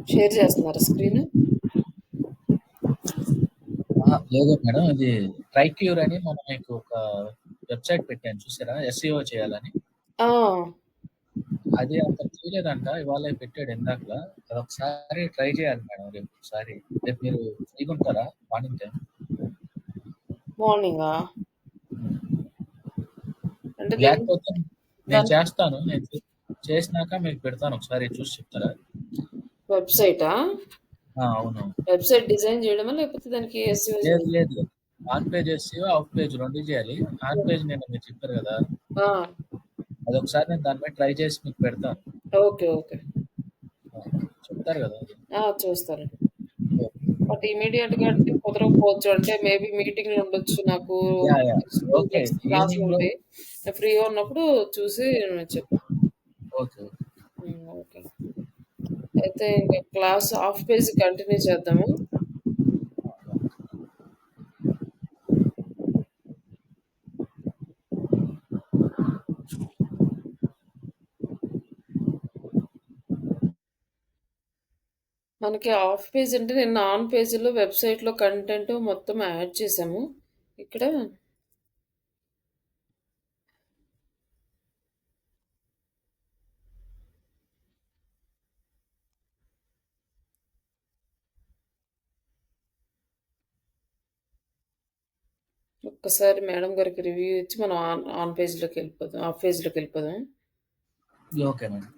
Share చేస్తున్నారా screen? లేదు madam. ఇది ట్రైక్యూర్ అని మనం మీకు ఒక వెబ్‌సైట్ పెట్టాను చూసారా? ఎస్‌ఈఓ చేయాలని. ఆ! అది అతను చేయలేదంట. ఇవాళే పెట్టాడు ఇందాకల. అదొకసారి ట్రై చేయాలి మేడం రేపు ఒకసారి. రేపు మీరు ఫ్రీగా ఉంటారా మార్నింగ్ టైమ్? మార్నింగా? అంటే లేకపోతే నేను దాని చేస్తాను. నేను చేసినాక మీకు పెడతాను. ఒకసారి చూసి చెప్తారా? వెబ్‌సైటా? అవును. వెబ్‌సైట్ డిజైన్ చేయడమా? లేకపోతే దానికి ఎస్‌ఈఓ లేదు చేయడమా? లేదు. On page SEO, of page 2 చేయాలి. ఆన్ పేజ్ నిన్న మీరు చెప్పారు కదా! ఆ! అదొకసారి నేను దాని మీద ట్రై చేసి మీకు పెడతాను. ఓకే. ఓకే. చెప్తారు కదా! చూస్తాను. ఓకే. బట్ ఇమ్మీడియేట్‌గా అంటే కుదరకపోవచ్చు. అంటే మేబీ మీటింగ్‌లు ఉండొచ్చు నాకు. Yeah! Yeah! Next okay. Next ఈవినింగ్‌లో క్లాసులుంటాయి. నేను ఫ్రీగా ఉన్నప్పుడు చూసి చెప్తా. ఓకే. ఓకే. అయితే ఇంక క్లాస్ హాఫ్ పేజ్ కంటిన్యూ చేద్దాము. మనకి హాఫ్ పేజ్ అంటే నిన్న ఆన్ పేజ్‌లో వెబ్‌సైట్‌లో కంటెంట్ మొత్తం యాడ్ చేసాము. ఇక్కడ ఒక్కసారి మేడం గారికి రివ్యూ ఇచ్చి మనం ఆన్ ఆన్ పేజ్‌లోకెళ్ళిపోదాం. హాఫ్ పేజ్‌లోకెళ్ళిపోదాం. Okay madam.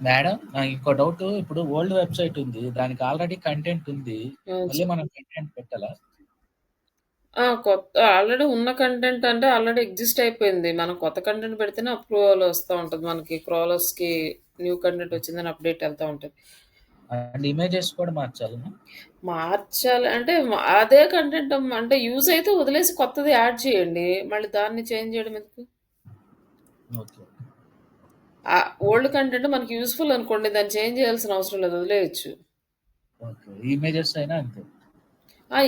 మేడం ఇంకో డౌట్. ఇప్పుడు ఓల్డ్ వెబ్‌సైట్ ఉంది. దానికి ఆల్రెడీ కంటెంట్ ఉంది. మళ్ళీ మనం కంటెంట్ పెట్టాలా? ఆల్రెడీ ఉన్న కంటెంట్ అంటే ఆల్రెడీ ఎగ్జిస్ట్ అయిపోయింది. మనం కొత్త కంటెంట్ పెడితేనే అప్రూవల్ వస్తా ఉంటది. మనకి క్రాలర్స్‌కి న్యూ కంటెంట్ వచ్చిందని అప్డేట్ ఎళ్తా ఉంటది. అండ్ ఇమేజెస్ కూడా మార్చాలనా? మార్చాలి అంటే అదే కంటెంట్ అంటే యూజ్ అయితే వదిలేసి కొత్తది యాడ్ చేయండి. మళ్ళీ దాన్ని చేంజ్ చేయడం ఎందుకు? ఓకే. ఓల్డ్ కంటెంట్ మనకి యూజ్‌ఫుల్ అనుకోండి. దాన్ని చేంజ్ చేయాల్సిన అవసరం లేదు. వదిలేయొచ్చు. ఓకే. ఇమేజెస్ అయినా అంతే.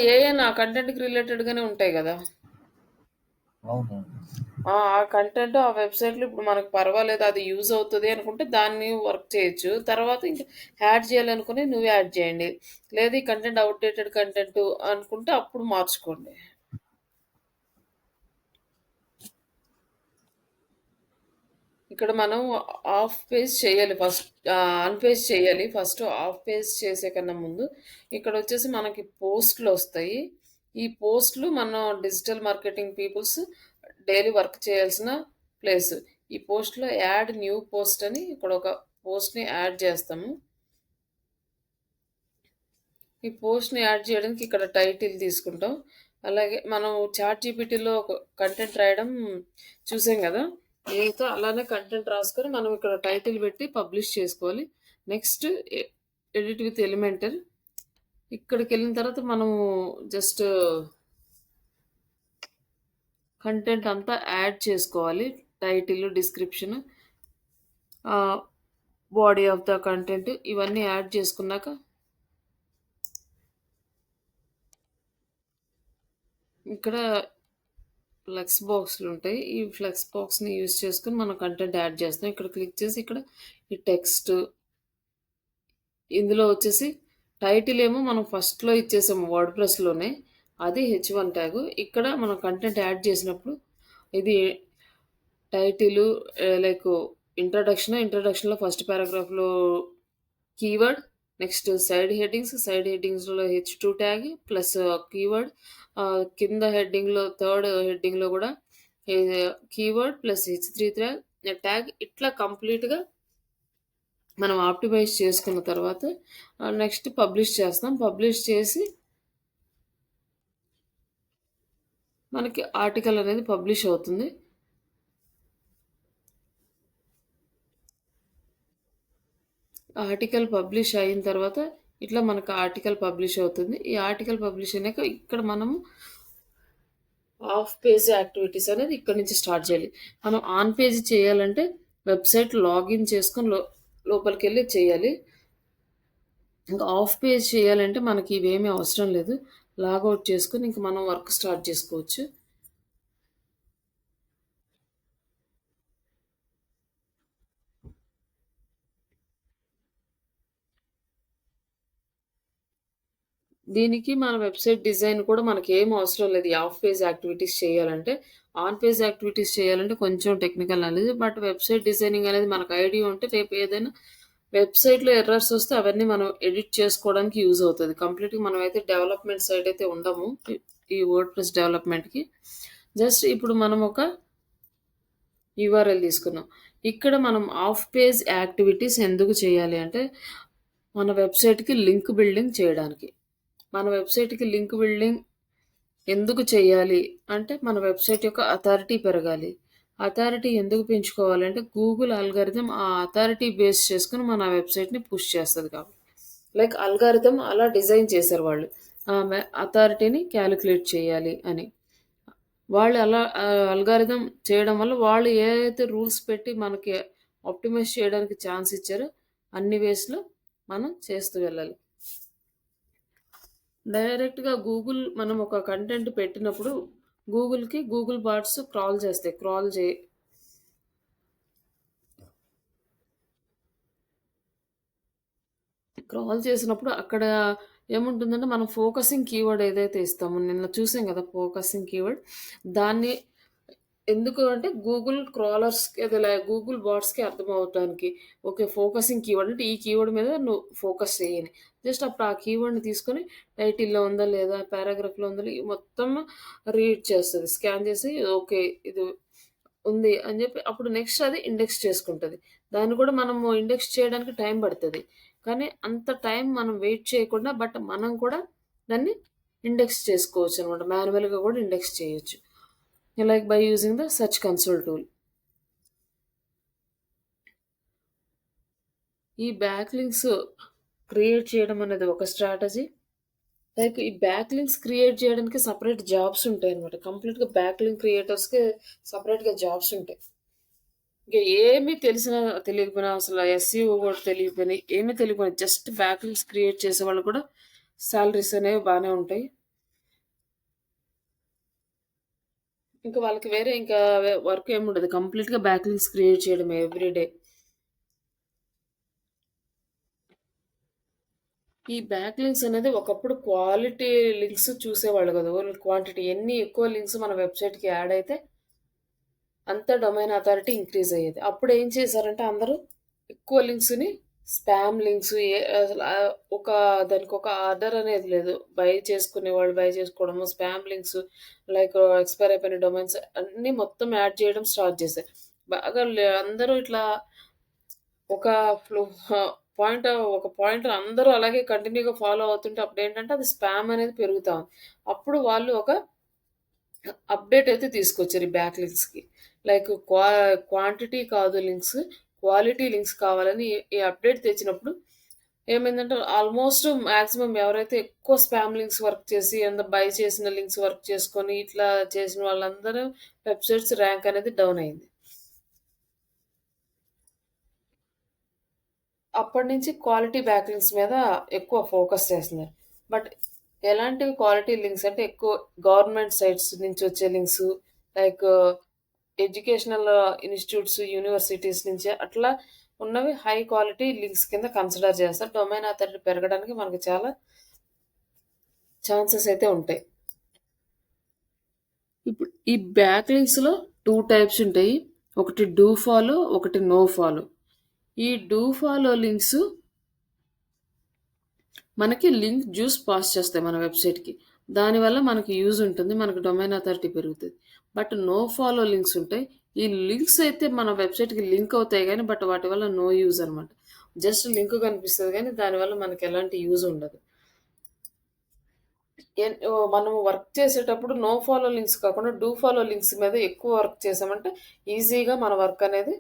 ఏయైనా ఆ కంటెంట్‌కి రిలేటెడ్‌గానే ఉంటాయి గదా! అవునవును. ఆ కంటెంట్ ఆ వెబ్‌సైట్‌లో ఇప్పుడు మనకు పర్వాలేదు అది యూజ్ అవుతది అనుకుంటే దాన్ని వర్క్ చేయొచ్చు. తర్వాత ఇంక యాడ్ చేయాలనుకుని నువ్వే యాడ్ చేయండి. లేదు ఈ కంటెంట్ ఔట్‌డేటెడ్ కంటెంట్ అనుకుంటే అప్పుడు మార్చుకోండి. ఇక్కడ మనం హాఫ్ పేజ్ చేయాలి ఫస్ట్. ఆన్ పేజ్ చేయాలి. ఫస్ట్ హాఫ్ పేజ్ చేసే కన్నా ముందు ఇక్కడొచ్చేసి మనకి పోస్ట్‌లొస్తాయి. ఈ పోస్ట్‌లు మనం digital marketing peoples daily work చేయాల్సిన ప్లేస్. ఈ పోస్ట్‌లో యాడ్ న్యూ పోస్ట్ అని ఇక్కడ ఒక పోస్ట్‌ని యాడ్ చేస్తాము. ఈ పోస్ట్‌ని యాడ్ చేయడానికి ఇక్కడ టైటిల్ తీసుకుంటాం. అలాగే మనం చాట్‌జీపీటీలో ఒక కంటెంట్ రాయడం చూసాం గదా! దీంతో అలానే కంటెంట్ రాసుకొని మనం ఇక్కడ టైటిల్ పెట్టి పబ్లిష్ చేసుకోవాలి. Next edit with Elementor. ఇక్కడికెళ్ళిన తర్వాత మనము జస్ట్ కంటెంట్ అంతా యాడ్ చేసుకోవాలి. Title, description, body of the content ఇవన్నీ యాడ్ చేసుకున్నాక ఇక్కడ ఫ్లెక్స్ బాక్స్‌లుంటాయి. ఈ ఫ్లెక్స్ బాక్స్‌ని యూజ్ చేసుకొని మనం కంటెంట్ యాడ్ చేస్తాం. ఇక్కడ క్లిక్ చేసి ఇక్కడ ఈ టెక్స్ట్ ఇందులో వచ్చేసి టైటిల్ ఏమో మనం ఫస్ట్‌లో ఇచ్చేసాము వర్డ్‌ప్రెస్‌లోనే. అది హెచ్1 ట్యాగు. ఇక్కడ మనం కంటెంట్ యాడ్ చేసినప్పుడు ఇది టైటిలు లైక్ ఇంట్రడక్షన్‌లో ఫస్ట్ పారాగ్రాఫ్‌లో కీవర్డ్, నెక్స్ట్ సైడ్ హెడ్డింగ్స్‌లో హెచ్2 ట్యాగ్ ప్లస్ కీవర్డ్, కింద హెడ్డింగ్‌లో థర్డ్ హెడ్డింగ్‌లో గూడా ఏ కీవర్డ్ ప్లస్ హెచ్3 ట్యాగ్ ఇట్లా కంప్లీట్‌గా మనం ఆప్టిమైజ్ చేసుకున్న తర్వాత నెక్స్ట్ పబ్లిష్ చేస్తాం. పబ్లిష్ చేసి మనకి ఆర్టికల్ అనేది పబ్లిష్ అవుతుంది. ఆర్టికల్ పబ్లిష్ అయిన తర్వాత ఇట్లా మనకు ఆర్టికల్ పబ్లిష్ అవుతుంది. ఈ ఆర్టికల్ పబ్లిష్ అయినాక ఇక్కడ మనము హాఫ్ పేజ్ యాక్టివిటీస్ అనేది ఇక్కడి నుంచి స్టార్ట్ చేయాలి. మనం ఆన్ పేజ్ చేయాలంటే వెబ్‌సైట్ లాగిన్ చేసుకొని లోపలికెళ్ళి చేయాలి. ఇంకా ఆఫ్ పేజ్ చేయాలంటే మనకి ఇవేమీ అవసరం లేదు. లాగౌట్ చేసుకొని ఇంక మనం వర్క్ స్టార్ట్ చేసుకోవచ్చు. దీనికి మన వెబ్‌సైట్ డిజైన్ కూడా మనకేం అవసరం లేదు. ఈ ఆఫ్ పేజ్ యాక్టివిటీస్ చేయాలంటే. ఆన్ పేజ్ యాక్టివిటీస్ చేయాలంటే కొంచెం technical knowledge. But website designing అనేది మనకు ఐడియా ఉంటే రేపు ఏదైనా వెబ్‌సైట్‌లో ఎర్రర్స్ వస్తే అవన్నీ మనం ఎడిట్ చేసుకోవడానికి యూజ్ అవుతది. కంప్లీట్‌గా మనమైతే డెవలప్‌మెంట్ సైడ్ అయితే ఉండము. ఈ వర్డ్‌ప్రెస్ డెవలప్‌మెంట్‌కి. జస్ట్ ఇప్పుడు మనం ఒక యూఆర్ఎల్ తీసుకున్నాం. ఇక్కడ మనం ఆఫ్ పేజ్ యాక్టివిటీస్ ఎందుకు చేయాలి అంటే, మన వెబ్‌సైట్‌కి లింక్ బిల్డింగ్ చేయడానికి. మన వెబ్‌సైట్‌కి లింక్ బిల్డింగ్ ఎందుకు చేయాలి అంటే, మన వెబ్‌సైట్ యొక్క అథారిటీ పెరగాలి. అథారిటీ ఎందుకు పెంచుకోవాలంటే, గూగుల్ అల్గారిథం ఆ అథారిటీ బేస్ చేసుకొని మన వెబ్‌సైట్‌ని పుష్ చేస్తది కాబట్టి. లైక్ అల్గారిథం అలా డిజైన్ చేశారు వాళ్ళు. ఆమె అథారిటీని కాలిక్యులేట్ చేయాలి అని. వాళ్ళు అలా అల్గారిథం చేయడం వల్ల వాళ్ళు ఏదైతే రూల్స్ పెట్టి మనకి ఆప్టిమైజ్ చేయడానికి ఛాన్స్ ఇచ్చారో, అన్ని వేస్‌లో మనం చేస్తూ వెళ్ళాలి. డైరెక్ట్‌గా గూగుల్ మనం ఒక కంటెంట్ పెట్టినప్పుడు గూగుల్‌కి గూగుల్ బాట్స్ క్రాల్ చేస్తాయి. క్రాల్ చేసినప్పుడు అక్కడ ఏముంటుందంటే, మనం ఫోకసింగ్ కీవర్డ్ ఏదైతే ఇస్తామో నిన్న చూసాం కదా! Focusing keyword. దాన్ని ఎందుకు అంటే గూగుల్ క్రాలర్స్‌కి అదేలా గూగుల్ బాట్స్‌కి అర్థమవ్వటానికి. ఓకే. ఫోకసింగ్ కీవర్డ్ అంటే ఈ కీవర్డ్ మీద నువ్వు ఫోకస్ చెయ్యని. జస్ట్ అప్పుడు ఆ కీవర్డ్‌ని తీసుకొని టైటిల్‌లో ఉందా లేదా? పారాగ్రాఫ్‌లో ఉందా? మొత్తం రీడ్ చేస్తది. స్కాన్ చేసి ఓకే. ఇది ఉంది అని జెప్పి అప్పుడు నెక్స్ట్ అది ఇండెక్స్ చేసుకుంటది. దాన్ని కూడా మనము ఇండెక్స్ చేయడానికి టైం పడతది. కానీ అంత టైం మనం వెయిట్ చేయకుండా బట్ మనం కూడా దాన్ని ఇండెక్స్ చేసుకోవచ్చనమాట. మాన్యువల్‌గా కూడా ఇండెక్స్ చేయొచ్చు. Like by using the search console tool. ఈ బ్యాక్‌లింక్స్ క్రియేట్ చేయడం అనేది ఒక స్ట్రాటజీ. లైక్ ఈ బ్యాక్‌లింక్స్ క్రియేట్ చేయడానికి సెపరేట్ జాబ్స్ ఉంటాయన్నమాట. కంప్లీట్‌గా బ్యాక్‌లింక్ క్రియేటర్స్‌కి సెపరేట్‌గా జాబ్స్ ఉంటాయి. ఇంక ఏమి తెలిసినా తెలియకపోయినా అసలు ఎస్‌ఈఓ కూడా తెలియకపోయినా, ఏమీ తెలియకపోయినా జస్ట్ బ్యాక్‌లింక్స్ క్రియేట్ చేసేవాళ్ళు కూడా సాలరీస్ అనేవి బానే ఉంటాయి. ఇంకా వాళ్ళకి వేరే ఇంకా వర్క్ ఏముండదు. కంప్లీట్‌గా బ్యాక్‌లింక్స్ క్రియేట్ చేయడమే ఎవ్రీ డే. ఈ బ్యాక్ లింక్స్ అనేది ఒకప్పుడు క్వాలిటీ లింక్స్ చూసేవాళ్ళు కదా! Only quantity. ఎన్ని ఎక్కువ లింక్స్ మన వెబ్‌సైట్‌కి యాడ్ అయితే అంత డొమైన్ అథారిటీ ఇంక్రీజ్ అయ్యేది. అప్పుడు ఏం చేశారంటే అందరూ ఎక్కువ లింక్స్‌ని స్పామ్ లింక్స్ అసలు ఒక దానికొక ఆర్డర్ అనేది లేదు. చేసుకునేవాళ్ళు బై చేసుకోవడము, స్పామ్ లింక్స్ లైక్ ఎక్స్‌పైర్ అయిపోయిన డొమైన్స్ అన్నీ మొత్తం యాడ్ చేయడం స్టార్ట్ చేశారు. బాగా అందరూ ఇట్లా ఒక ఫ్లో పాయింట్ ఒక పాయింట్ అందరూ అలాగే కంటిన్యూ‌గా ఫాలో అవుతుంటే అప్పుడేంటంటే అది స్పామ్ అనేది పెరుగుతా ఉంది. అప్పుడు వాళ్ళు ఒక అప్‌డేట్ అయితే తీసుకొచ్చారు ఈ బ్యాక్ లింక్స్‌కి. లైక్ క్వాంటిటీ కాదు లింక్స్, క్వాలిటీ లింక్స్ కావాలని ఈ అప్‌డేట్ తెచ్చినప్పుడు ఏమైందంటే ఆల్మోస్ట్ మాక్సిమం ఎవరైతే ఎక్కువ స్పామ్ లింక్స్ వర్క్ చేసి బై చేసిన లింక్స్ వర్క్ చేసుకొని ఇట్లా చేసిన వాళ్ళందరూ వెబ్‌సైట్స్ ర్యాంక్ అనేది డౌన్ అయింది. అప్పటినుంచి క్వాలిటీ బ్యాక్ లింక్స్ మీద ఎక్కువ ఫోకస్ చేస్తున్నారు. బట్ ఎలాంటివి క్వాలిటీ లింక్స్ అంటే ఎక్కువ గవర్నమెంట్ సైట్స్ నుంచి వచ్చే links like educational institutes, universities నుంచి అట్లా ఉన్నవి హై క్వాలిటీ లింక్స్ కింద కన్సిడర్ చేస్తారు. డొమైన్ అథారిటీ పెరగడానికి మనకు చాలా ఛాన్సెస్ అయితే ఉంటాయి. ఇప్పుడు ఈ బ్యాక్ లింక్స్‌లో 2 టైప్స్ ఉంటాయి. ఒకటి డూ ఫాలో, ఒకటి నో ఫాలో. ఈ డూ ఫాలో లింక్స్ మనకి లింక్ జ్యూస్ పాస్ చేస్తాయి మన వెబ్‌సైట్‌కి. దానివల్ల మనకి యూజ్ ఉంటుంది. మనకు డొమైన్ అథారిటీ పెరుగుతది. బట్ నో ఫాలో లింక్స్ ఉంటాయి. ఈ లింక్స్ అయితే మన వెబ్‌సైట్‌కి లింక్ అవుతాయి గానీ, బట్ వాటి వల్ల నో యూజ్ అనమాట. జస్ట్ లింక్ కనిపిస్తది గానీ, దానివల్ల మనకి ఎలాంటి యూజ్ ఉండదు. మనం వర్క్ చేసేటప్పుడు నో ఫాలో లింక్స్ కాకుండా డూ ఫాలో లింక్స్ మీద ఎక్కువ వర్క్ చేసామంటే ఈజీగా మన వర్క్ అనేది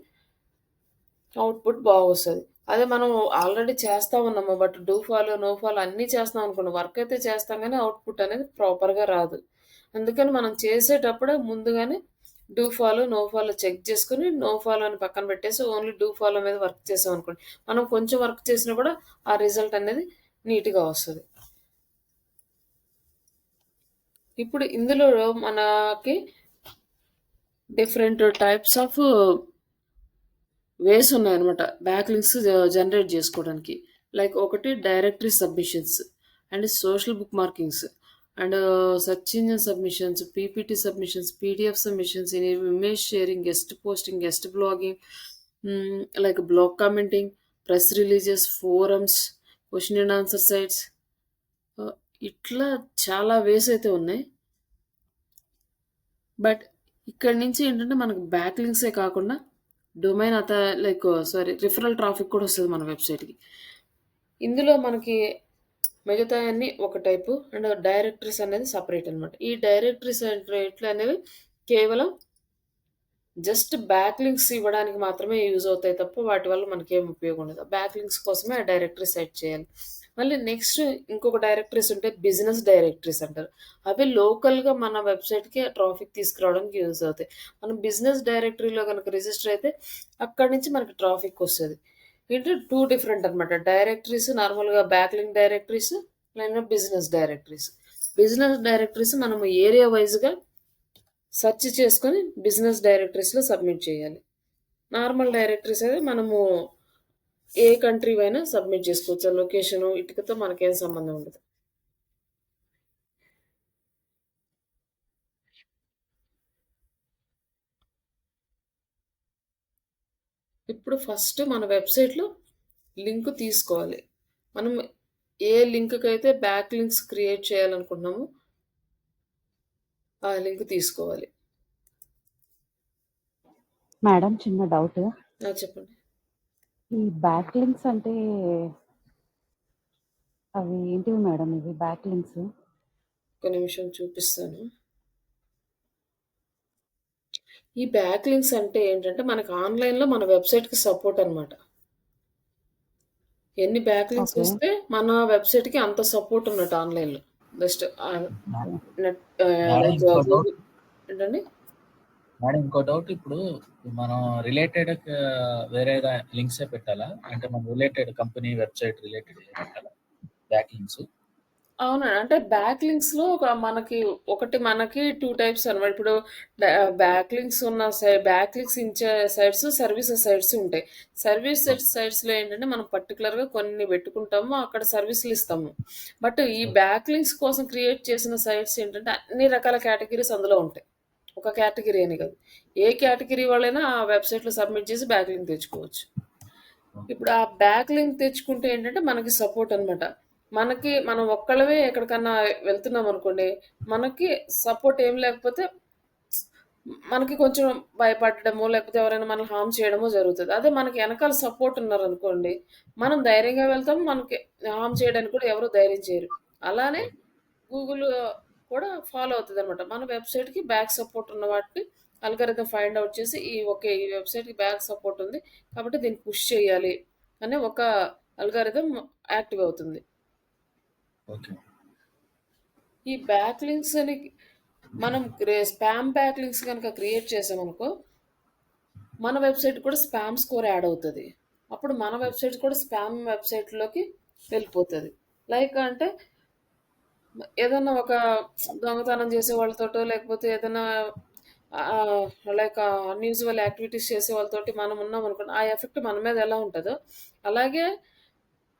అవుట్‌పుట్ బాగొస్తది. అదే మనం ఆల్రెడీ చేస్తా ఉన్నాము. But do follow, no follow అన్నీ చేస్తున్నాం అనుకోండి. వర్క్ అయితే చేస్తాం గానీ అవుట్‌పుట్ అనేది ప్రాపర్‌గా రాదు. అందుకని మనం చేసేటప్పుడే ముందుగానే do follow, no follow check చేసుకొని, నో ఫాలో అని పక్కన పెట్టేసి ఓన్లీ డూ ఫాలో మీద వర్క్ చేసామనుకోండి. మనం కొంచెం వర్క్ చేసినా కూడా ఆ రిజల్ట్ అనేది నీట్‌గా వస్తది. ఇప్పుడు ఇందులో మనకి డిఫరెంట్ టైప్స్ ఆఫ్ వేస్ ఉన్నాయన్నమాట. బ్యాక్‌లింక్స్ జనరేట్ జేసుకోవడానికి. లైక్ ఒకటి directory submissions and social bookmarkings and search engine submissions, PPT submissions, PDF submissions, image sharing, guest posting, guest blogging, like blog commenting, press releases, forums, question and answer sites, uh, ఇట్లా చాలా వేస్ అయితే ఉన్నాయి. But ఇక్కడి నుంచి ఏంటంటే మనకు back లింక్సే కాకుండా domain like sorry referral traffic కూడా వస్తది మన వెబ్‌సైట్‌కి. ఇందులో మనకి మిగతాయన్నీ ఒక టైపు అండ్ డైరెక్టరీస్ అనేది సెపరేట్ అనమాట. ఈ డైరెక్టరీస్ అంటే ఎట్లనేవి కేవలం జస్ట్ బ్యాక్ లింక్స్ ఇవ్వడానికి మాత్రమే యూజ్ అవుతాయి తప్ప వాటి వల్ల మనకేం ఉపయోగం ఉండదు. బ్యాక్ లింక్స్ కోసమే ఆ డైరెక్టరీ సెట్ చేయాలి. మళ్ళీ నెక్స్ట్ ఇంకొక డైరెక్టరీస్ ఉంటాయి. బిజినెస్ డైరెక్టరీస్ అంటారు. అవి లోకల్‌గా మన వెబ్‌సైట్‌కి ట్రాఫిక్ తీసుకురావడానికి యూజ్ అవుతాయి. మనం బిజినెస్ డైరెక్టరీలో గనుక రిజిస్టర్ అయితే అక్కడి నుంచి మనకి ట్రాఫిక్ వస్తది. ఏంటి 2 డిఫరెంట్ అనమాట. డైరెక్టరీస్ నార్మల్‌గా బ్యాక్ లింక్ డైరెక్టరీస్, లేదా బిజినెస్ డైరెక్టరీస్. బిజినెస్ డైరెక్టరీస్ మనము ఏరియా వైస్‌గా సెర్చ్ చేసుకొని బిజినెస్ డైరెక్టరీస్‌లో సబ్మిట్ చేయాలి. నార్మల్ డైరెక్టరీస్ అయితే మనము ఏ కంట్రీ అయినా సబ్మిట్ చేసుకోవచ్చు. ఆ లొకేషను, ఇటికతో మనకేం సంబంధం ఉండదు. ఇప్పుడు ఫస్ట్ మన వెబ్‌సైట్‌లో లింక్ తీసుకోవాలి. మనం ఏ లింక్‌కైతే బ్యాక్ లింక్స్ క్రియేట్ చేయాలనుకుంటున్నామో ఆ లింక్ తీసుకోవాలి. మేడం చిన్న డౌట్. ఆ! చెప్పండి. ఈ బ్యాక్ లింక్స్ అంటే అవి ఏంటివి మేడం ఇవి బ్యాక్ లింక్స్? ఒక్క నిమిషం చూపిస్తాను. ఈ బ్యాక్ లింక్స్ అంటే ఏంటంటే మనకు ఆన్‌లైన్‌లో మన వెబ్‌సైట్‌కి సపోర్ట్ అనమాట. ఎన్ని బ్యాక్ లింక్స్ ఓకే. వస్తే మన వెబ్‌సైట్‌కి అంత సపోర్ట్ ఉన్నట్టు ఆన్‌లైన్‌లో. Best madam net madam like ఇంకో డౌట్ గూగుల్ ఏంటండి? మేడం ఇంకో డౌట్ ఇప్పుడు మనం రిలేటెడ్ వేరే లింక్సే పెట్టాలా? అంటే మన రిలేటెడ్ కంపెనీ వెబ్‌సైట్ రిలేటెడ్ పెట్టాలా బ్యాక్ లింక్స్? అవునండి. అంటే బ్యాక్ లింక్స్‌లో మనకి 2 టైప్స్ అనమాట. ఇప్పుడు బ్యాక్ లింక్స్ ఉన్న బ్యాక్ లింక్స్ ఇచ్చే సైట్స్, సర్వీసెస్ సైట్స్ ఉంటాయి. Service okay. సైట్స్‌లో ఏంటంటే మనం పర్టిక్యులర్‌గా కొన్ని పెట్టుకుంటాము. అక్కడ సర్వీసులు ఇస్తాము. బట్ ఈ ఓకే. బ్యాక్ లింక్స్ కోసం క్రియేట్ చేసిన సైట్స్ ఏంటంటే అన్ని రకాల కేటగరీస్ అందులో ఉంటాయి. ఒక కేటగరీ అని కాదు. ఏ కేటగరీ వాళ్ళైనా ఆ వెబ్‌సైట్‌లో సబ్మిట్ చేసి బ్యాక్ లింక్ తెచ్చుకోవచ్చు. ఓకే. ఇప్పుడు ఆ బ్యాక్ లింక్ తెచ్చుకుంటే ఏంటంటే మనకి సపోర్ట్ అనమాట. మనం ఒక్కళ్ళమే ఎక్కడికన్నా వెళ్తున్నామనుకోండి, మనకి సపోర్ట్ ఏం లేకపోతే మనకి కొంచెం భయపడడమో, లేకపోతే ఎవరైనా మనల్ని హార్మ్ చేయడమో జరుగుతది. అదే మనకి ఎనకాల సపోర్ట్ ఉన్నారనుకోండి, మనం ధైర్యంగా వెళ్తాం. మనకి హార్మ్ చేయడానికి కూడా ఎవరు ధైర్యం చేయరు. అలానే ఓకే. గూగుల్ కూడా ఫాలో అవుతదనమాట. మన వెబ్‌సైట్‌కి బ్యాక్ సపోర్ట్ ఉన్న వాటిని అల్గారిథం ఫైండ్ ఔట్ చేసి, ఈ వెబ్‌సైట్‌కి బ్యాక్ సపోర్ట్ ఉంది. కాబట్టి దీన్ని పుష్ చేయాలి అనే ఒక అల్గారిథం యాక్టివ్ అవుతుంది. ఓకే. ఈ బ్యాక్ లింక్స్ అని మనం స్పామ్ బ్యాక్ లింక్స్ గనక క్రియేట్ చేసామనుకో, మన వెబ్‌సైట్ కూడా స్పామ్ స్కోర్ యాడ్ అవుతది. అప్పుడు మన వెబ్‌సైట్ కూడా స్పామ్ వెబ్‌సైట్‌లోకి వెళ్ళిపోతది. లైక్ అంటే ఏదన్నా ఒక దొంగతనం చేసే వాళ్ళతోటో, లేకపోతే ఏదన్నా లైక్ అన్‌యూజువల్ యాక్టివిటీస్ చేసే వాళ్ళతోటి మనం ఉన్నామనుకోండి, ఆ ఎఫెక్ట్ మన మీద ఎలా ఉంటదో, అలాగే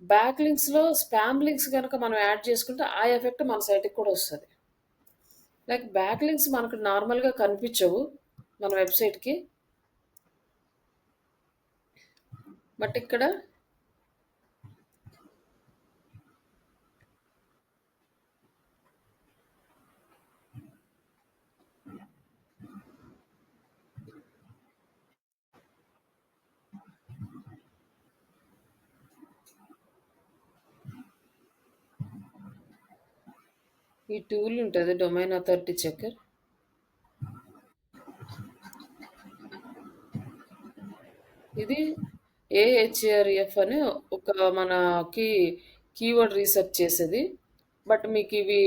బ్యాక్ లింక్స్‌లో స్పామ్ లింక్స్ గనక మనం యాడ్ చేసుకుంటే, ఆ ఎఫెక్ట్ మన సైట్‌కి కూడా వస్తది. లైక్ బ్యాక్ లింక్స్ మనకు నార్మల్‌గా కనిపించవు మన వెబ్‌సైట్‌కి. బట్ ఇక్కడ ఈ టూల్ ఉంటది డొమైన్ అథారిటీ చెకర్. ఇది ఏహెచ్ఆర్ఎఫ్ అని ఒక మనకి కీవర్డ్ రీసెర్చ్ చేసేది. బట్ మీకివి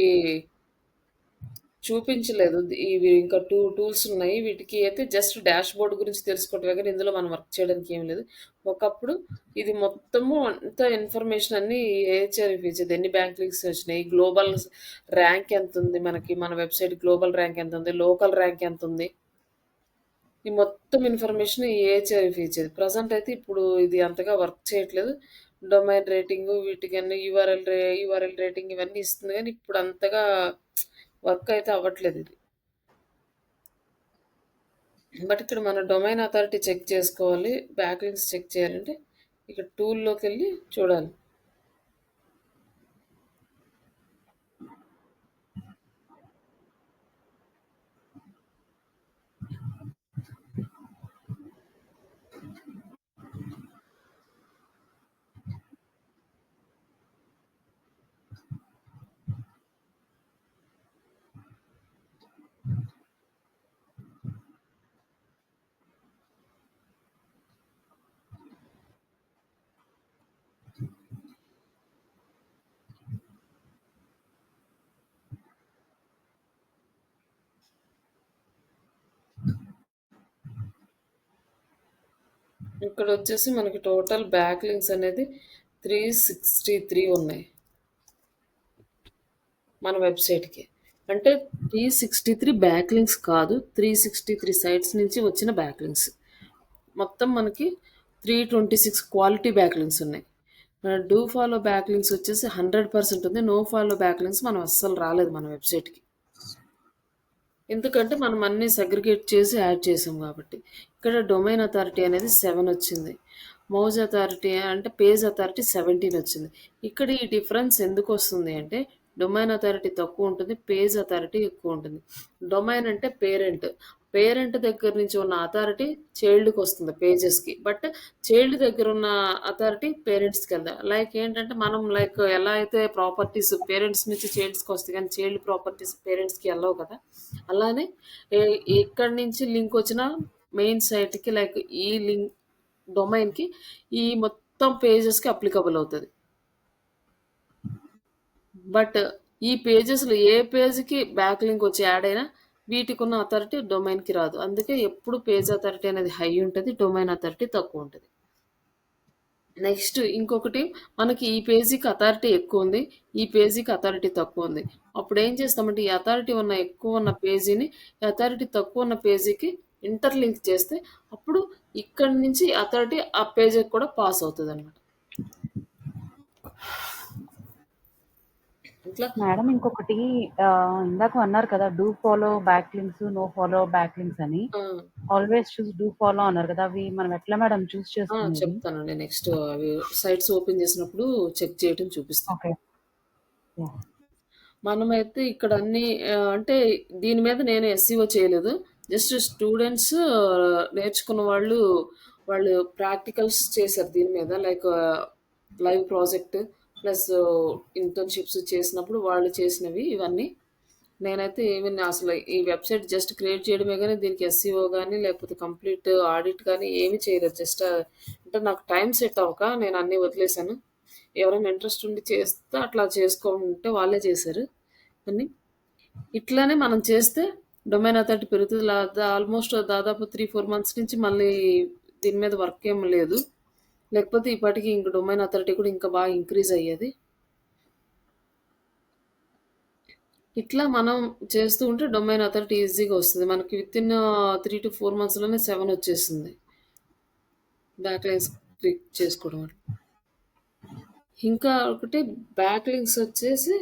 చూపించలేదు. ఇవి ఇంకా 2 టూల్స్ ఉన్నాయి. వీటికి అయితే జస్ట్ డాష్‌బోర్డ్ గురించి తెలుసుకోవటమే గానీ, ఇందులో మనం వర్క్ చేయడానికి ఏమి లేదు. ఒకప్పుడు ఇది మొత్తము అంతా ఇన్ఫర్మేషన్ అన్నీ ఏహెచ్ఆర్‌ఎఫ్ ఇచ్చేది. ఎన్ని బ్యాంక్ లింక్స్ వచ్చినాయి, గ్లోబల్ ర్యాంక్ ఎంతుంది మనకి, మన వెబ్‌సైట్ గ్లోబల్ ర్యాంక్ ఎంతుంది, లోకల్ ర్యాంక్ ఎంతుంది, ఈ మొత్తం ఇన్ఫర్మేషన్ ఏహెచ్ఆర్‌ఎఫ్ ఇచ్చేది. ప్రెజెంట్ అయితే ఇప్పుడు ఇది అంతగా వర్క్ చేయట్లేదు. డొమైన్ రేటింగు వీటికన్నీ యూఆర్ఎల్ రేటింగ్ ఇవన్నీ ఇస్తుంది గానీ, ఇప్పుడు అంతగా వర్క్ అయితే అవ్వట్లేదు ఇది. బట్ ఇక్కడ మన డొమైన్ అథారిటీ చెక్ చేసుకోవాలి. బ్యాక్ లింక్స్ చెక్ చేయాలంటే ఇక్కడ టూల్‌లోకి వెళ్ళి చూడాలి. ఇక్కడ వచ్చేసి మనకి టోటల్ బ్యాక్ లింక్స్ అనేది 363 ఉన్నాయి మన వెబ్‌సైట్‌కి. అంటే 363 బ్యాక్ లింక్స్ కాదు. 363 సైట్స్ నుంచి వచ్చిన బ్యాక్ లింక్స్. మొత్తం మనకి 326 క్వాలిటీ బ్యాక్ లింక్స్ ఉన్నాయి. డూ ఫాలో బ్యాక్ లింక్స్ వచ్చేసి 100% ఉంది. నో ఫాలో బ్యాక్ లింక్స్ మనం అస్సలు రాలేదు మన వెబ్‌సైట్‌కి. ఎందుకంటే మనం అన్నీ సెగ్రిగేట్ చేసి యాడ్ చేసాం కాబట్టి. ఇక్కడ డొమైన్ అథారిటీ అనేది 7 వచ్చింది. మౌజ్ అథారిటీ అంటే పేజ్ అథారిటీ 17 వచ్చింది. ఇక్కడ ఈ డిఫరెన్స్ ఎందుకు వస్తుంది అంటే డొమైన్ అథారిటీ తక్కువ ఉంటుంది, పేజ్ అథారిటీ ఎక్కువ ఉంటుంది. డొమైన్ అంటే పేరెంట్. పేరెంట్ దగ్గర నుంచి ఉన్న అథారిటీ చైల్డ్‌కి వస్తుంది పేజెస్‌కి. బట్ చైల్డ్ దగ్గర ఉన్న అథారిటీ పేరెంట్స్‌కి వెళ్దాం. లైక్ ఏంటంటే మనం లైక్ ఎలా అయితే ప్రాపర్టీస్ పేరెంట్స్ నుంచి చైల్డ్స్‌కి వస్తాయి కానీ చైల్డ్ ప్రాపర్టీస్ పేరెంట్స్‌కి వెళ్ళవు కదా! అలానే ఎక్కడి నుంచి లింక్ వచ్చినా మెయిన్ సైట్‌కి లైక్ ఈ లింక్ డొమైన్‌కి ఈ మొత్తం పేజెస్‌కి అప్లికబుల్ అవుతది. బట్ ఈ పేజెస్‌లో ఏ పేజ్‌కి బ్యాక్ లింక్ వచ్చి యాడ్ అయినా వీటికున్న అథారిటీ డొమైన్‌కి రాదు. అందుకే ఎప్పుడు పేజ్ అథారిటీ అనేది హై ఉంటది. డొమైన్ అథారిటీ తక్కువ ఉంటది. నెక్స్ట్ ఇంకొకటి మనకి ఈ పేజీకి అథారిటీ ఎక్కువ ఉంది. ఈ పేజీకి అథారిటీ తక్కువ ఉంది. అప్పుడు ఏం చేస్తామంటే ఈ అథారిటీ ఉన్న ఎక్కువ ఉన్న పేజీని అథారిటీ తక్కువ ఉన్న పేజీకి ఇంటర్లింక్ చేస్తే అప్పుడు ఇక్కడి నుంచి అథారిటీ ఆ పేజీకి కూడా పాస్ అవుతుంది అనమాట. ఇట్లా మేడం ఇంకొకటి ఇందాక అన్నారు కదా do follow back links no follow back links అని ఆ, ఆల్వేస్ చూస్ డూ ఫాలో అన్నారు కదా అవి మనం ఎట్లా మేడం చూస్ చేసుకునేది? చెప్తానండి. నెక్స్ట్ అవి సైట్స్ ఓపెన్ చేసినప్పుడు చెక్ చేయటం చూపిస్తాను. ఓకే. యా. మనమైతే ఇక్కడ అన్ని అంటే దీని మీద నేను ఎస్సీఓ చేయలేదు. జస్ట్ స్టూడెంట్స్ నేర్చుకున్న వాళ్ళు ప్రాక్టికల్స్ చేశారు దీని మీద. Like live project plus internships చేసినప్పుడు వాళ్ళు చేసినవి ఇవన్నీ. నేనైతే ఈవెన్ అసలు ఈ వెబ్‌సైట్ జస్ట్ క్రియేట్ చేయడమే గానీ దీనికి ఎస్సీఓ గానీ, లేకపోతే కంప్లీట్ ఆడిట్ గానీ ఏమీ చేయలేదు. జస్ట్ అంటే నాకు టైం సెట్ అవ్వక నేను అన్నీ వదిలేసాను. ఎవరైనా ఇంట్రెస్ట్ ఉండి చేస్తే అట్లా చేసుకోమంటే వాళ్ళే చేశారు అన్నీ. ఇట్లానే మనం చేస్తే డొమైన్ అథారిటీ పెరుగుతది. ఆల్మోస్ట్ దాదాపు 3, 4 మంత్స్ నుంచి మళ్ళీ దీని మీద వర్క్ ఏం లేదు. లేకపోతే ఈ పాటికి ఇంక డొమైన్ అథారిటీ కూడా ఇంకా బాగా ఇంక్రీజ్ అయ్యేది. ఇట్లా మనం చేస్తూ ఉంటే డొమైన్ అథారిటీ ఈజీగా వస్తుంది. మనకి వితిన్ 3-4 మంత్స్‌లోనే 7 వచ్చేసింది. బ్యాక్ లైన్స్ క్లిక్ చేసుకోవడం వల్ల. ఇంకా ఒకటి బ్యాక్ లింక్స్ వచ్చేసి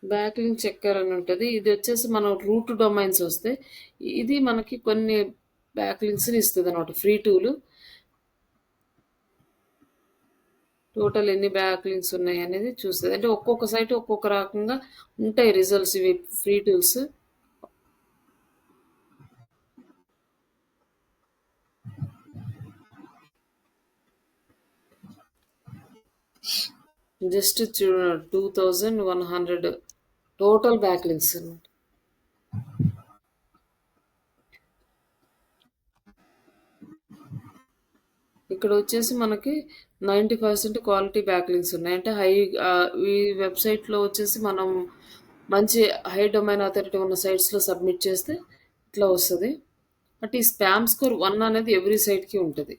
బ్యాక్ లింక్ చెక్కర్ అని ఉంటది. ఇది వచ్చేసి మనం రూట్ డొమైన్స్ వస్తాయి. ఇది మనకి కొన్ని బ్యాక్ లింక్స్‌ని ఇస్తదనమాట. Free tool. టోటల్ ఎన్ని బ్యాక్ లింక్స్ ఉన్నాయి అనేది చూస్తది. అంటే ఒక్కొక్క సైట్ ఒక్కొక్క రకంగా ఉంటాయి రిజల్ట్స్ ఇవి free tools. Just 2100 total back links అన్నమాట. ఇక్కడ వచ్చేసి మనకి 90% క్వాలిటీ బ్యాక్ లింక్స్ ఉన్నాయి. అంటే ఈ వెబ్‌సైట్‌లో వచ్చేసి మనం మంచి హై డొమైన్ అథారిటీ ఉన్న సైట్స్‌లో సబ్మిట్ చేస్తే ఇట్లా వస్తది. బట్ ఈ స్పామ్ స్కోర్ 1 అనేది ఎవ్రీ సైట్‌కి ఉంటది.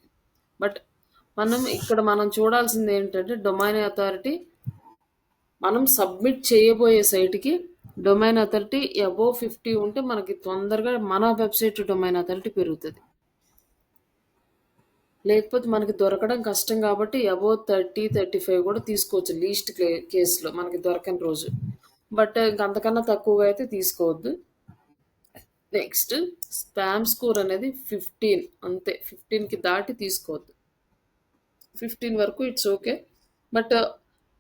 బట్ మనం చూడాల్సిందేంటంటే డొమైన్ అథారిటీ మనం సబ్మిట్ చేయబోయే సైట్‌కి డొమైన్ అథారిటీ అబోవ్ 50 ఉంటే మనకి తొందరగా మన వెబ్‌సైట్ డొమైన్ అథారిటీ పెరుగుతది. లేకపోతే మనకి దొరకడం కష్టం కాబట్టి అబోవ్ 30, 35 కూడా తీసుకోవచ్చు లీస్ట్ కేస్‌లో మనకి దొరకని రోజు. బట్ ఇంక అంతకన్నా తక్కువగా అయితే తీసుకోవద్దు. నెక్స్ట్ స్పామ్ స్కోర్ అనేది 15 అంతే. 15కి దాటి తీసుకోవద్దు. 15 వరకు ఇట్స్ ఓకే. బట్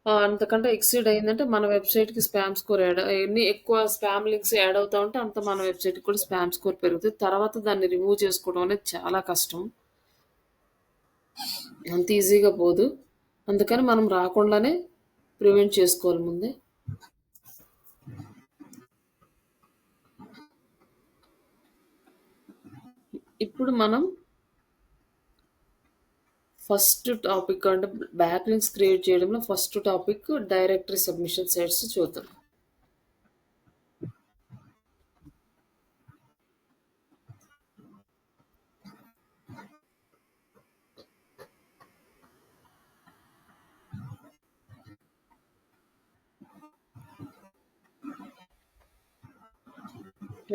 అంతకంటే ఎక్సీడ్ అయిందంటే మన వెబ్‌సైట్‌కి స్పామ్ స్కోర్ ఎన్ని ఎక్కువ స్పామ్ లింక్స్ యాడ్ అవుతా ఉంటే అంత మన వెబ్‌సైట్‌కి కూడా స్పామ్ స్కోర్ పెరుగుతది. తర్వాత దాన్ని రిమూవ్ చేసుకోవడం అనేది చాలా కష్టం. అంత ఈజీగా పోదు. అందుకని మనం రాకుండానే ప్రివెంట్ చేసుకోవాలి ముందే. ఇప్పుడు మనం ఫస్ట్ టాపిక్ అంటే బ్యాక్ లింక్స్ క్రియేట్ చేయడంలో first topic directory submission sites చూద్దాం.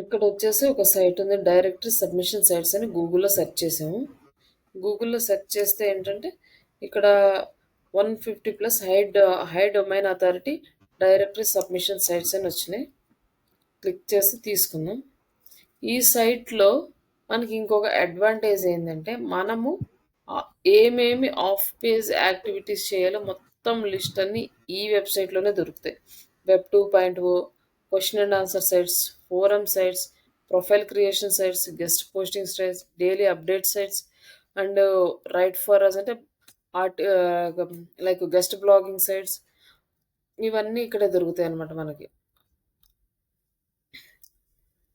ఇక్కడ వచ్చేసి ఒక సైట్ ఉంది, డైరెక్టరీ సబ్మిషన్ సైట్స్ అని గూగుల్లో సెర్చ్ చేసాము. గూగుల్లో సెర్చ్ చేస్తే ఏంటంటే ఇక్కడ 150+ high domain authority directory submission sites అని వచ్చినాయి. క్లిక్ చేసి తీసుకుందాం. ఈ సైట్లో మనకి ఇంకొక అడ్వాంటేజ్ ఏంటంటే మనము ఏమేమి ఆఫ్ పేజ్ యాక్టివిటీస్ చేయాలో మొత్తం లిస్ట్ అన్ని ఈ వెబ్సైట్లోనే దొరుకుతాయి. Web 2.0, question and answer sites, forum sites, profile creation sites, guest posting sites, daily update sites and write for us అంటే art like guest blogging sites, ఇవన్నీ ఇక్కడే దొరుకుతాయి అన్నమాట మనకి.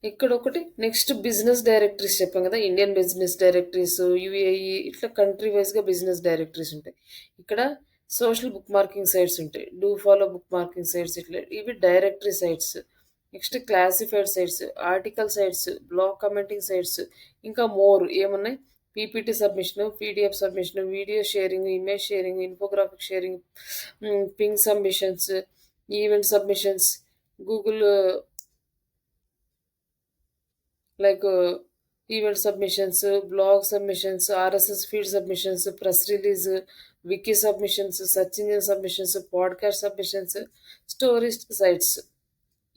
ఇక్కడ ఒకటి నెక్స్ట్ బిజినెస్ డైరెక్టరీస్ చెప్పాం కదా, ఇండియన్ బిజినెస్ డైరెక్టరీస్, యూఏఈ, ఇట్లా కంట్రీ వైజ్గా బిజినెస్ డైరెక్టరీస్ ఉంటాయి. ఇక్కడ సోషల్ బుక్ మార్కింగ్ సైట్స్ ఉంటాయి, do follow bookmarking sites, ఇట్లా ఇవి directory sites. Next classified sites, article sites, blog commenting sites, ఇంకా మోర్ ఏమున్నాయి, PPT submission, PDF submission, video sharing, image sharing, infographic sharing, ping submissions, event submissions, Google like event submissions, blog submissions, RSS feed submissions, press release, wiki submissions, search engine submissions, podcast submissions, stories sites,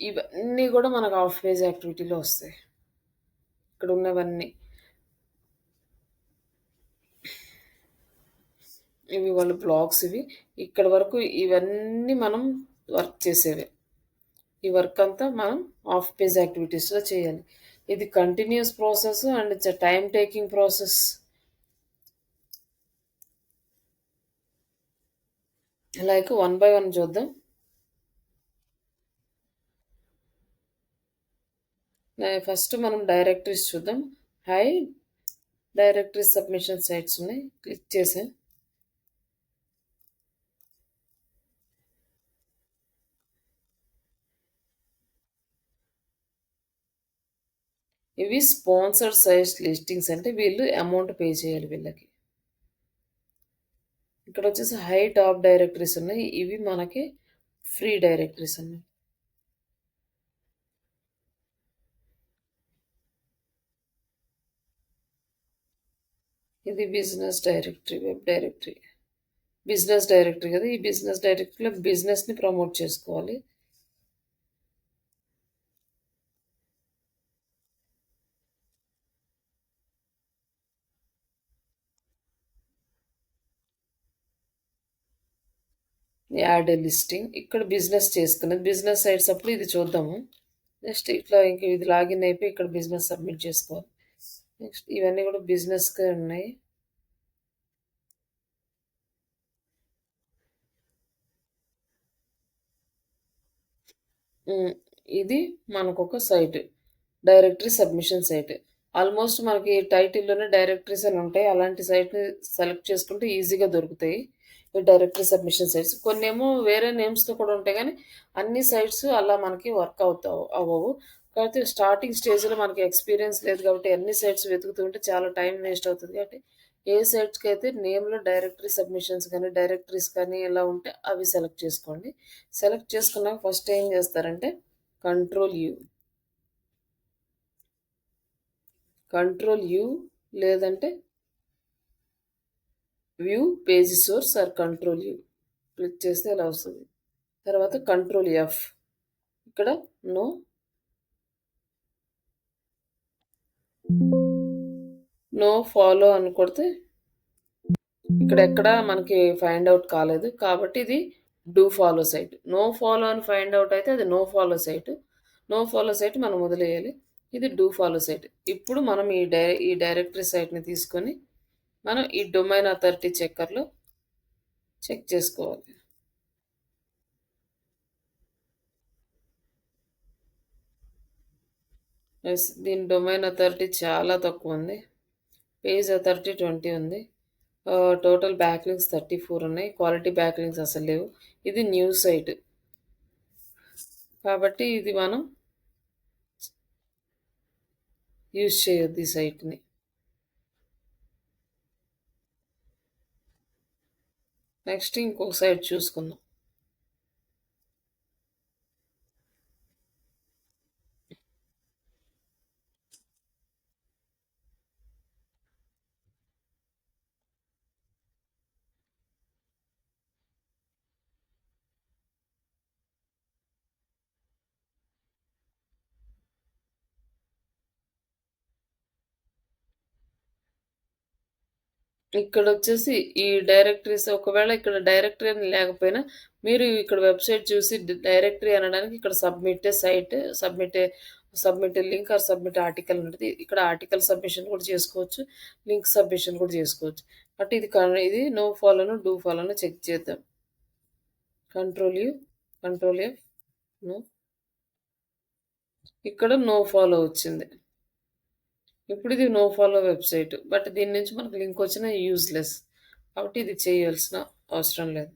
ఇవన్నీ కూడా మనకు of page యాక్టివిటీలో వస్తాయి. ఇక్కడ ఉన్నవన్నీ ఇవి వాళ్ళ blogs. ఇవి ఇక్కడ వరకు ఇవన్నీ మనం వర్క్ చేసేవే. ఈ వర్క్ అంతా మనం ఆఫ్ పేజ్ యాక్టివిటీస్లో చేయాలి. ఇది continuous process and it's a time taking process. Like 1 by 1 చూద్దాం. ఫస్ట్ మనం డైరెక్టరీస్ చూద్దాం. హై డైరెక్టరీ సబ్మిషన్ సైట్స్ ఉన్నాయి, క్లిక్ చేసాం. ఇవి స్పాన్సర్డ్ సైట్స్ లిస్టింగ్స్, అంటే వీళ్ళు అమౌంట్ పే చేయాలి వీళ్ళకి. ఇక్కడ వచ్చేసి హై టాప్ డైరెక్టరీస్ ఉన్నాయి, ఇవి మనకి ఫ్రీ డైరెక్టరీస్ ఉన్నాయి. ఇది business directory, web directory, business directory కదా. ఈ బిజినెస్ డైరెక్టరీలో బిజినెస్ని ప్రమోట్ చేసుకోవాలి. యాడ్ లిస్టింగ్, ఇక్కడ బిజినెస్ చేసుకునేది బిజినెస్ సైట్స్. అప్పుడు ఇది చూద్దాము. నెక్స్ట్ ఇట్లా ఇంక ఇది లాగిన్ అయిపోయి ఇక్కడ బిజినెస్ సబ్మిట్ చేసుకోవాలి. నెక్స్ట్ ఇవన్నీ కూడా బిజినెస్గా ఉన్నాయి. ఇది మనకు ఒక site, directory submission site. Almost మనకి టైటిల్లోనే డైరెక్టరీస్ అని ఉంటాయి. అలాంటి సైట్ని సెలెక్ట్ చేసుకుంటే ఈజీగా దొరుకుతాయి. ఈ డైరెక్టరీ సబ్మిషన్ సైట్స్. కొన్నేమో వేరే నేమ్స్‌తో కూడా ఉంటాయి గానీ, అన్ని సైట్స్ అలా మనకి వర్క్ అవ్వవు. కాకపోతే స్టార్టింగ్ స్టేజ్‌లో మనకి ఎక్స్‌పీరియన్స్ లేదు కాబట్టి అన్ని సైట్స్ వెతుకుతూ ఉంటే చాలా టైం వేస్ట్ అవుతది కాబట్టి, ఏ సైట్స్‌కైతే నేమ్‌లో డైరెక్టరీ సబ్మిషన్స్ కానీ, డైరెక్టరీస్ కానీ ఇలా ఉంటే అవి సెలెక్ట్ చేసుకోండి. సెలెక్ట్ చేసుకున్నాక ఫస్ట్ ఏం చేస్తారంటే కంట్రోల్ యూ లేదంటే view page source or control U click చేస్తే ఇలా వస్తుంది. తర్వాత కంట్రోల్ ఎఫ్ ఇక్కడ నో ఫాలో అని కొడితే ఇక్కడ ఎక్కడ మనకి ఫైండ్ అవుట్ కాలేదు కాబట్టి ఇది do follow site. No follow అని ఫైండ్ అవుట్ అయితే అది no follow site. No follow site మనం వదిలేయాలి. ఇది డూ ఫాలో సైట్. ఇప్పుడు మనం ఈ డైరెక్టరీ సైట్ని తీసుకొని మనం ఈ డొమైన్ అథారిటీ చెక్కర్లో చెక్ చేసుకోవాలి. ఎస్, దీని డొమైన్ అథారిటీ చాలా తక్కువ ఉంది. పేజ్ అథారిటీ 20 ఉంది. టోటల్ బ్యాక్లింక్స్ 34 ఉన్నాయి. క్వాలిటీ బ్యాక్లింక్స్ అసలు లేవు. ఇది న్యూస్ సైట్ కాబట్టి ఇది మనం యూజ్ చేయొద్దు ఈ సైట్ని. నెక్స్ట్ ఇంకొక సైట్ చూసుకుందాం. ఇక్కడ వచ్చేసి ఈ డైరెక్టరీస్ ఒకవేళ ఇక్కడ డైరెక్టరీ అని లేకపోయినా మీరు ఇక్కడ వెబ్సైట్ చూసి డైరెక్టరీ అనడానికి ఇక్కడ submit link or submit article ఉంటుంది. ఇక్కడ ఆర్టికల్ సబ్మిషన్ కూడా చేసుకోవచ్చు, లింక్ సబ్మిషన్ కూడా చేసుకోవచ్చు. బట్ ఇది నో ఫాలోను డూ ఫాలోను చెక్ చేద్దాం. కంట్రోల్ ఎఫ్ నో, ఇక్కడ నో ఫాలో వచ్చింది. ఇప్పుడు ఇది నో ఫాలో వెబ్సైట్ బట్ దీని నుంచి మనకు లింక్ వచ్చిన యూజ్లెస్ కాబట్టి ఇది చేయాల్సిన అవసరం లేదు.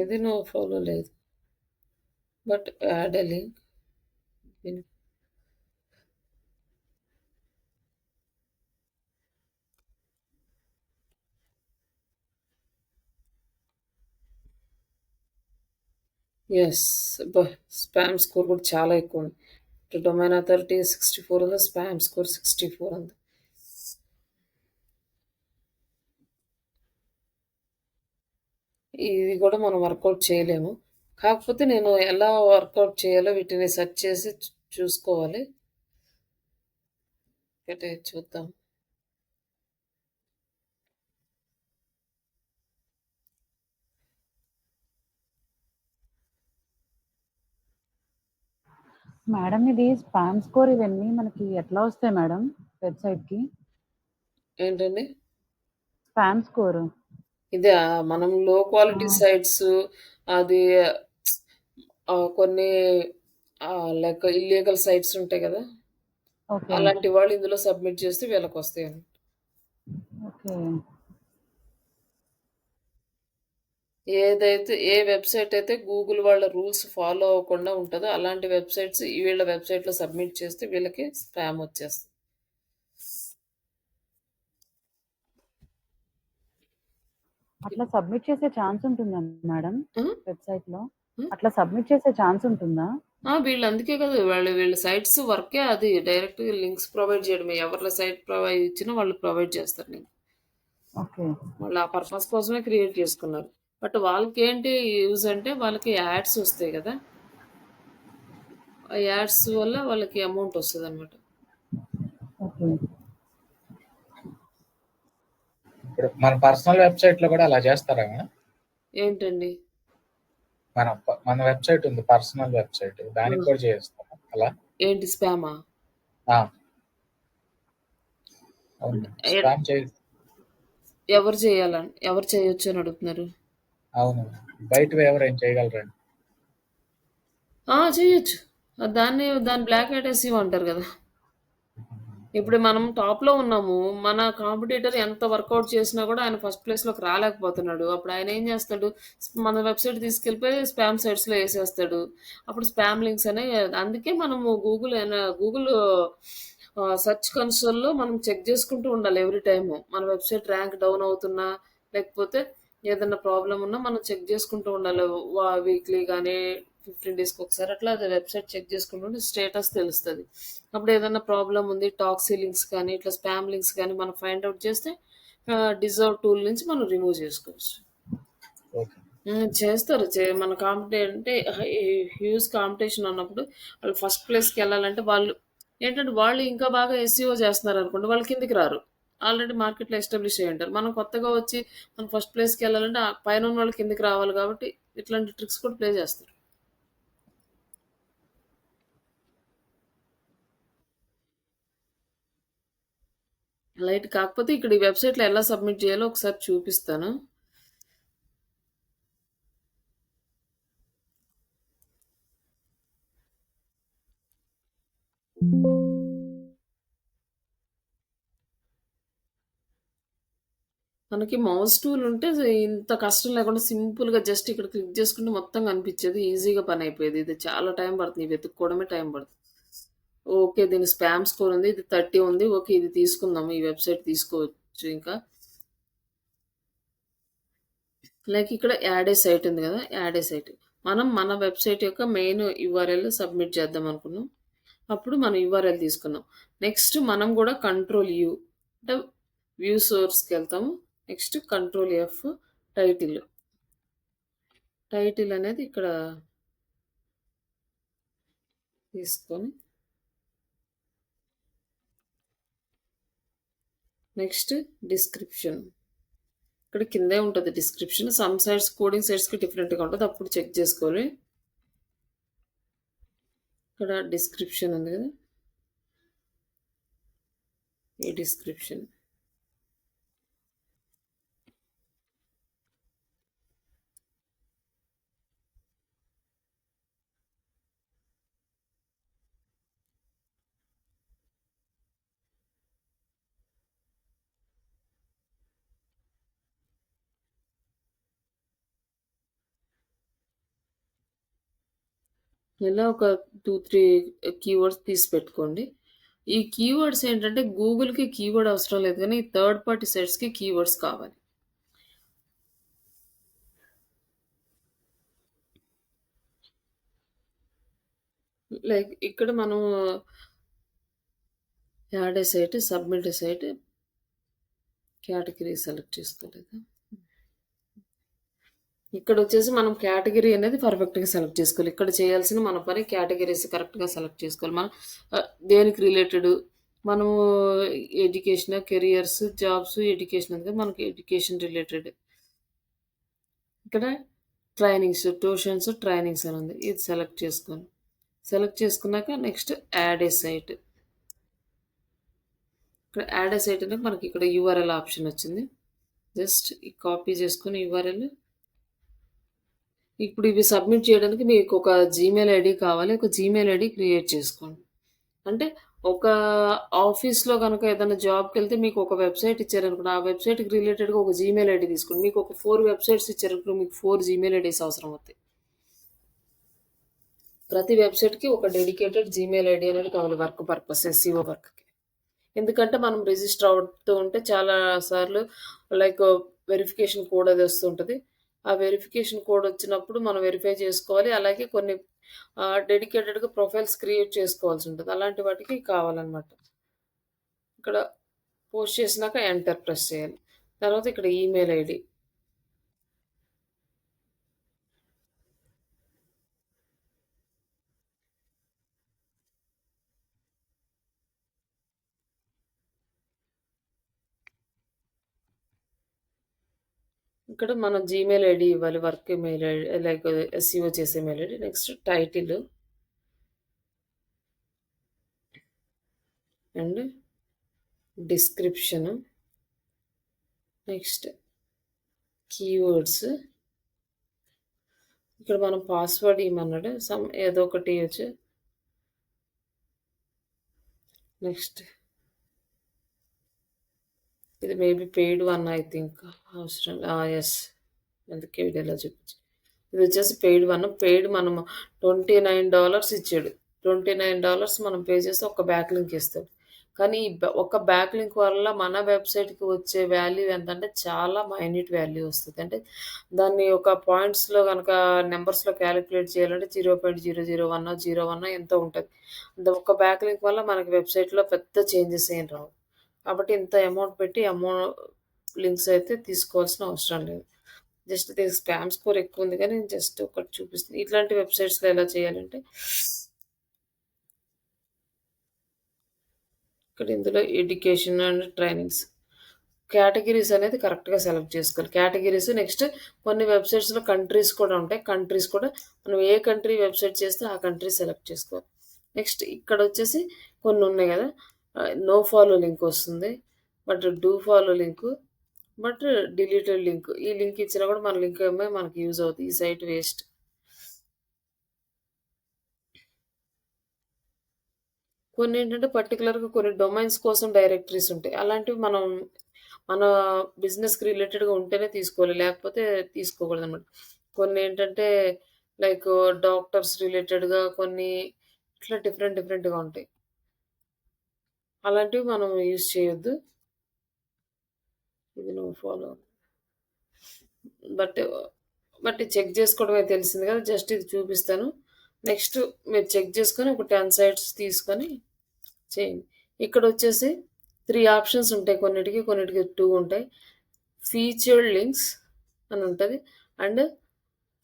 ఇది నో ఫాలో లేదు but add a link. Yes, spam score కూడా చాలా ఎక్కువ ఉంది. డొమైన్ అథారిటీ 64 ఉంది, స్పామ్ స్కోర్ 64 ఉంది. ఇది కూడా మనం వర్కౌట్ చేయలేము. కాకపోతే నేను ఎలా వర్కౌట్ చేయాలో వీటిని సెర్చ్ చేసి చూసుకోవాలి. అంటే చూద్దాం. మేడం ఇది స్పామ్ స్కోర్ ఇవన్నీ మనకి ఎట్లా వస్తాయి మేడం వెబ్సైట్కి? ఏంటండి స్పామ్ స్కోర్ ఇదే మనం లో క్వాలిటీ సైట్స్ అది కొన్ని లైక్ ఇల్లీగల్ సైట్స్ ఉంటాయి కదా, ఓకే అలాంటి వాళ్ళు ఇందులో సబ్మిట్ చేస్తే వీళ్ళకి వస్తాయి. ఓకే ఏ వెబ్సైట్ అయితే గూగుల్ వాళ్ళ రూల్స్ ఫాలో అవ్వకుండా ఉంటుందో అలాంటి వెబ్సైట్స్ వీళ్ళ వెబ్సైట్లో సబ్మిట్ చేస్తే వీళ్ళకి స్పామ్ వచ్చేస్తుంది. అట్లా సబ్మిట్ చేసే ఛాన్స్ ఉంటుందా మేడం ఉం? వెబ్సైట్లో? ఉం? అట్లా సబ్మిట్ చేసే ఛాన్స్ ఉంటుందా? వీళ్ళు అందుకే కదా వీళ్ళ సైట్స్ వర్కే అది డైరెక్ట్గా లింక్స్ ప్రొవైడ్ చేయడమే. ఎవరి సైట్ ప్రొవైడ్ ఇచ్చినా వాళ్ళు ప్రొవైడ్ చేస్తారు నేను. ఓకే వాళ్ళు ఆ పర్పస్ కోసమే క్రియేట్ చేసుకున్నారు. బట్ వాళ్ళకి ఏంటి యూజ్ అంటే వాళ్ళకి యాడ్స్ వస్తాయి కదా, ఆ యాడ్స్ వల్ల వాళ్ళకి అమౌంట్ వస్తుంది అనమాట. ఓకే ఇప్పుడు మన పర్సనల్ వెబ్సైట్ లో కూడా అలా చేస్తారా మేడం? ఏంటండి మన వెబ్సైట్ ఉంది, పర్సనల్ వెబ్సైట్, దానికి కూడా చేస్తారా అలా? ఏంటి స్పామా? అవును, స్పామ్ ఎవరు చేయొచ్చు అని అడుగుతున్నారు? అవును. బయటవి ఎవరైనా చేయగలరండి? చేయొచ్చు. దాన్ని బ్లాక్ హ్యాట్ ఎస్ఈఓ అంటారు గదా! ఇప్పుడు మనం టాప్‌లో ఉన్నాము. మన కాంపిటీటర్ ఎంత వర్కౌట్ చేసినా గూడా ఆయన ఫస్ట్ ప్లేస్‌లోకి రాలేకపోతున్నాడు. అప్పుడు ఆయనేం జేస్తాడు, మన వెబ్‌సైట్ తీసుకెళ్ళిపోయి స్పామ్ సైట్స్‌లో ఏసేస్తాడు. అప్పుడు స్పామ్ లింక్స్ అనేవి అందుకే మనము గూగుల్ సెర్చ్ కన్సోల్‌లో మనం చెక్ జేసుకుంటూ ఉండాలి ఎవ్రీ టైము. మన వెబ్‌సైట్ ర్యాంక్ డౌన్ అవుతున్నా, లేకపోతే ఏదన్నా ప్రాబ్లమ్ ఉన్నా మనం చెక్ జేసుకుంటూ ఉండాలి. వీక్లీ గానీ, 15 డేస్‌కి ఒకసారి అట్లా అది వెబ్‌సైట్ చెక్ జేసుకుంటుంటే స్టేటస్ తెలుస్తది. అప్పుడు ఏదన్నా ప్రాబ్లమ్ ఉంది, టాక్సీ లింక్స్ కానీ, ఇట్లా స్పామ్ లింక్స్ కానీ మనం ఫైండ్ ఔట్ చేస్తే డిజర్వ్ టూల్ నుంచి మనం రిమూవ్ చేసుకోవచ్చు. ఓకే. చేస్తారు. మన అంటే హ్యూజ్ కాంపిటీషన్ ఉన్నప్పుడు వాళ్ళు ఫస్ట్ ప్లేస్‌కెళ్ళాలంటే వాళ్ళు ఇంకా బాగా ఎస్‌ఈఓ చేస్తున్నారనుకోండి, వాళ్ళు కిందకి రారు. ఆల్రెడీ మార్కెట్‌లో ఎస్టాబ్లిష్ అయ్యి ఉంటారు. మనం కొత్తగా వచ్చి మనం ఫస్ట్ ప్లేస్‌కెళ్ళాలంటే పైనున్నోళ్ళు కిందకి రావాలి కాబట్టి ఇట్లాంటి ట్రిక్స్ కూడా ప్లే చేస్తారు. కాకపోతే ఇక్కడ ఈ వెబ్‌సైట్‌లో ఎలా సబ్మిట్ చేయాలో ఒకసారి చూపిస్తాను. మనకి మౌస్ టూల్ ఉంటే ఇంత కష్టం లేకుండా సింపుల్‌గా జస్ట్ ఇక్కడ క్లిక్ చేసుకుంటే మొత్తం కనిపిచ్చేది. ఈజీగా పనయిపోయేది. ఇది చాలా టైం పడుతుంది. ఇవి వెతుక్కోవడమే టైం పడుతుంది. ఓకే. దీని స్పామ్ స్కోర్ ఉంది. ఇది 30 ఉంది. ఓకే. ఇది తీసుకుందాము. ఈ వెబ్‌సైట్ తీసుకోవచ్చు ఇంకా. ఇక్కడ యాడ్ ఏ సైట్ ఉంది గదా! Add a site. మనం మన వెబ్‌సైట్ యొక్క మెయిన్ యూఆర్ఎల్ సబ్మిట్ చేద్దాం అనుకున్నాం. అప్పుడు మనం యూఆర్ఎల్ తీసుకున్నాం. నెక్స్ట్ మనం గూడా కంట్రోల్ యూ అంటే వ్యూ సోర్స్‌కెళ్తాము. Next control F title. Title అనేది ఇక్కడ తీసుకొని నెక్స్ట్ డిస్క్రిప్షన్. ఇక్కడ కిందే ఉంటది డిస్క్రిప్షన్. సమ్ సైట్స్ కోడింగ్ సైట్స్‌కి డిఫరెంట్‌గా ఉంటది. అప్పుడు చెక్ చేసుకోవాలి. ఇక్కడ డిస్క్రిప్షన్ ఉంది గదా! ఈ డిస్క్రిప్షన్. ఇలా ఒక 2, 3 కీవర్డ్స్ తీసి పెట్టుకోండి. ఈ కీవర్డ్స్ ఏంటంటే గూగుల్‌కి కీవర్డ్ అవసరం లేదు గానీ థర్డ్ పార్టీ సైట్స్‌కి కీవర్డ్స్ కావాలి. ఇక్కడ మనం add a site, submit a site, category select చేసుకోలేదా? ఇక్కడొచ్చేసి మనం కేటగిరీ అనేది పర్ఫెక్ట్‌గా సెలెక్ట్ చేసుకోవాలి. ఇక్కడ చేయాల్సిన మన పని కేటగిరీస్ కరెక్ట్‌గా సెలెక్ట్ చేసుకోవాలి. మనం దేనికి రిలేటెడు మనము ఎడ్యుకేషన్, కెరియర్స్, జాబ్స్, ఎడ్యుకేషన్ ఉంది కదా! మనకి ఎడ్యుకేషన్ రిలేటెడ్. ఇక్కడ ట్యూషన్స్, ట్రైనింగ్స్ అని ఉంది. ఇది సెలెక్ట్ చేసుకోండి. సెలెక్ట్ చేసుకున్నాక నెక్స్ట్ యాడ్ ఏ సైట్. ఇక్కడ యాడ్ ఏ సైట్ అనేది మనకి ఇక్కడ యూఆర్ఎల్ ఆప్షన్ వచ్చింది. జస్ట్ కాపీ చేసుకొని యూఆర్ఎల్ ఇప్పుడు ఇవి సబ్మిట్ చేయడానికి మీకు ఒక జీమెయిల్ ఐడీ కావాలి. ఒక జీమెయిల్ ఐడీ క్రియేట్ చేసుకోండి. అంటే ఒక ఆఫీస్‌లో గనక ఏదైనా జాబ్‌కెళ్తే మీకు ఒక వెబ్‌సైట్ ఇచ్చారనుకోండి. ఆ వెబ్‌సైట్‌కి రిలేటెడ్‌గా ఒక జీమెయిల్ ఐడీ తీసుకోండి. మీకు ఒక 4 వెబ్‌సైట్స్ ఇచ్చారనుకోండి. మీకు 4 జీమెయిల్ ఐడీస్ అవసరం అవుతాయి. ప్రతి వెబ్‌సైట్‌కి ఒక డెడికేటెడ్ జీమెయిల్ ఐడీ అనేది కావాలి వర్క్ పర్పస్ ఎస్‌ఈఓ వర్క్‌కి. ఎందుకంటే మనం రిజిస్టర్ అవుతూ ఉంటే చాలా సార్లు లైక్ వెరిఫికేషన్ కోడ్ అది వస్తుంటది. ఆ వెరిఫికేషన్ కోడ్ వచ్చినప్పుడు మనం వెరిఫై చేసుకోవాలి. అలాగే కొన్ని డెడికేటెడ్‌గా ప్రొఫైల్స్ క్రియేట్ చేసుకోవాల్సి ఉంటది. అలాంటి వాటికి కావాలనమాట. ఇక్కడ పోస్ట్ చేసినాక ఎంటర్ ప్రెస్ చేయాలి. తర్వాత ఇక్కడ ఈమెయిల్ ఐడీ. ఇక్కడ మనం జీమెయిల్ ఐడీ ఇవ్వాలి. వర్క్ మెయిల్ ఐడీ ఎస్‌ఈఓ చేసే mail ID. Next title and description. Next keywords. ఇక్కడ మనం పాస్వర్డ్ ఇయ్యమన్నాడు. ఏదో ఒకటి ఇయ్యొచ్చు. నెక్స్ట్ ఇది maybe paid one I think. అవసరం యెస్. అందుకే వీడియోలో చూపించి ఇది వచ్చేసి పెయిడ్ వన్. పెయిడ్ మనము $29 ఇచ్చాడు. $29 మనం పే చేస్తే ఒక బ్యాక్ లింక్ ఇస్తాడు. కానీ ఈ ఒక బ్యాక్ లింక్ వల్ల మన వెబ్సైట్కి వచ్చే వాల్యూ ఎంతంటే చాలా మైన్యూట్ వాల్యూ వస్తుంది. అంటే దాన్ని ఒక పాయింట్స్లో కనుక నెంబర్స్లో క్యాలిక్యులేట్ చేయాలంటే 0.001 01 ఎంతో ఉంటుంది. ఒక బ్యాక్ లింక్ వల్ల మనకి వెబ్సైట్లో పెద్ద చేంజెస్ ఏం రావు. కాబట్టి ఇంత అమౌంట్ పెట్టి లింక్స్ అయితే తీసుకోవాల్సిన అవసరం లేదు. జస్ట్ దీనికి స్పామ్ స్కోర్ ఎక్కువ ఉంది కానీ నేను జస్ట్ ఒకటి చూపిస్తుంది. ఇట్లాంటి వెబ్సైట్స్లో ఎలా చేయాలంటే ఇక్కడ ఇందులో ఎడ్యుకేషన్ అండ్ ట్రైనింగ్స్ కేటగిరీస్ అనేది కరెక్ట్గా సెలెక్ట్ చేసుకోవాలి. కేటగిరీస్ నెక్స్ట్ కొన్ని వెబ్సైట్స్లో కంట్రీస్ కూడా ఉంటాయి. కంట్రీస్ కూడా మనం ఏ కంట్రీ వెబ్సైట్ చేస్తే ఆ కంట్రీ సెలెక్ట్ చేసుకోవాలి. నెక్స్ట్ ఇక్కడ వచ్చేసి కొన్ని ఉన్నాయి కదా, నో ఫాలో లింక్ వస్తుంది, but do follow link, but deleted link. ఈ లింక్ ఇచ్చినా కూడా మన లింక్ ఏమో మనకి యూజ్ అవుతుంది. ఈ సైట్ వేస్ట్. కొన్ని ఏంటంటే పర్టికులర్గా కొన్ని డొమైన్స్ కోసం డైరెక్టరీస్ ఉంటాయి. అలాంటివి మనం మన బిజినెస్కి రిలేటెడ్గా ఉంటేనే తీసుకోవాలి, లేకపోతే తీసుకోకూడదు అనమాట. కొన్ని ఏంటంటే లైక్ డాక్టర్స్ రిలేటెడ్గా కొన్ని ఇట్లా డిఫరెంట్గా ఉంటాయి. అలాంటివి మనం యూజ్ చేయొద్దు. ఇది నువ్వు ఫాలో బట్ బట్ చెక్ చేసుకోవడమే తెలిసింది కదా, జస్ట్ ఇది చూపిస్తాను. నెక్స్ట్ మీరు చెక్ చేసుకొని ఒక 10 సైట్స్ తీసుకొని చేయండి. ఇక్కడ వచ్చేసి 3 ఆప్షన్స్ ఉంటాయి. కొన్నిటికి 2 ఉంటాయి. ఫీచర్డ్ లింక్స్ అని ఉంటుంది and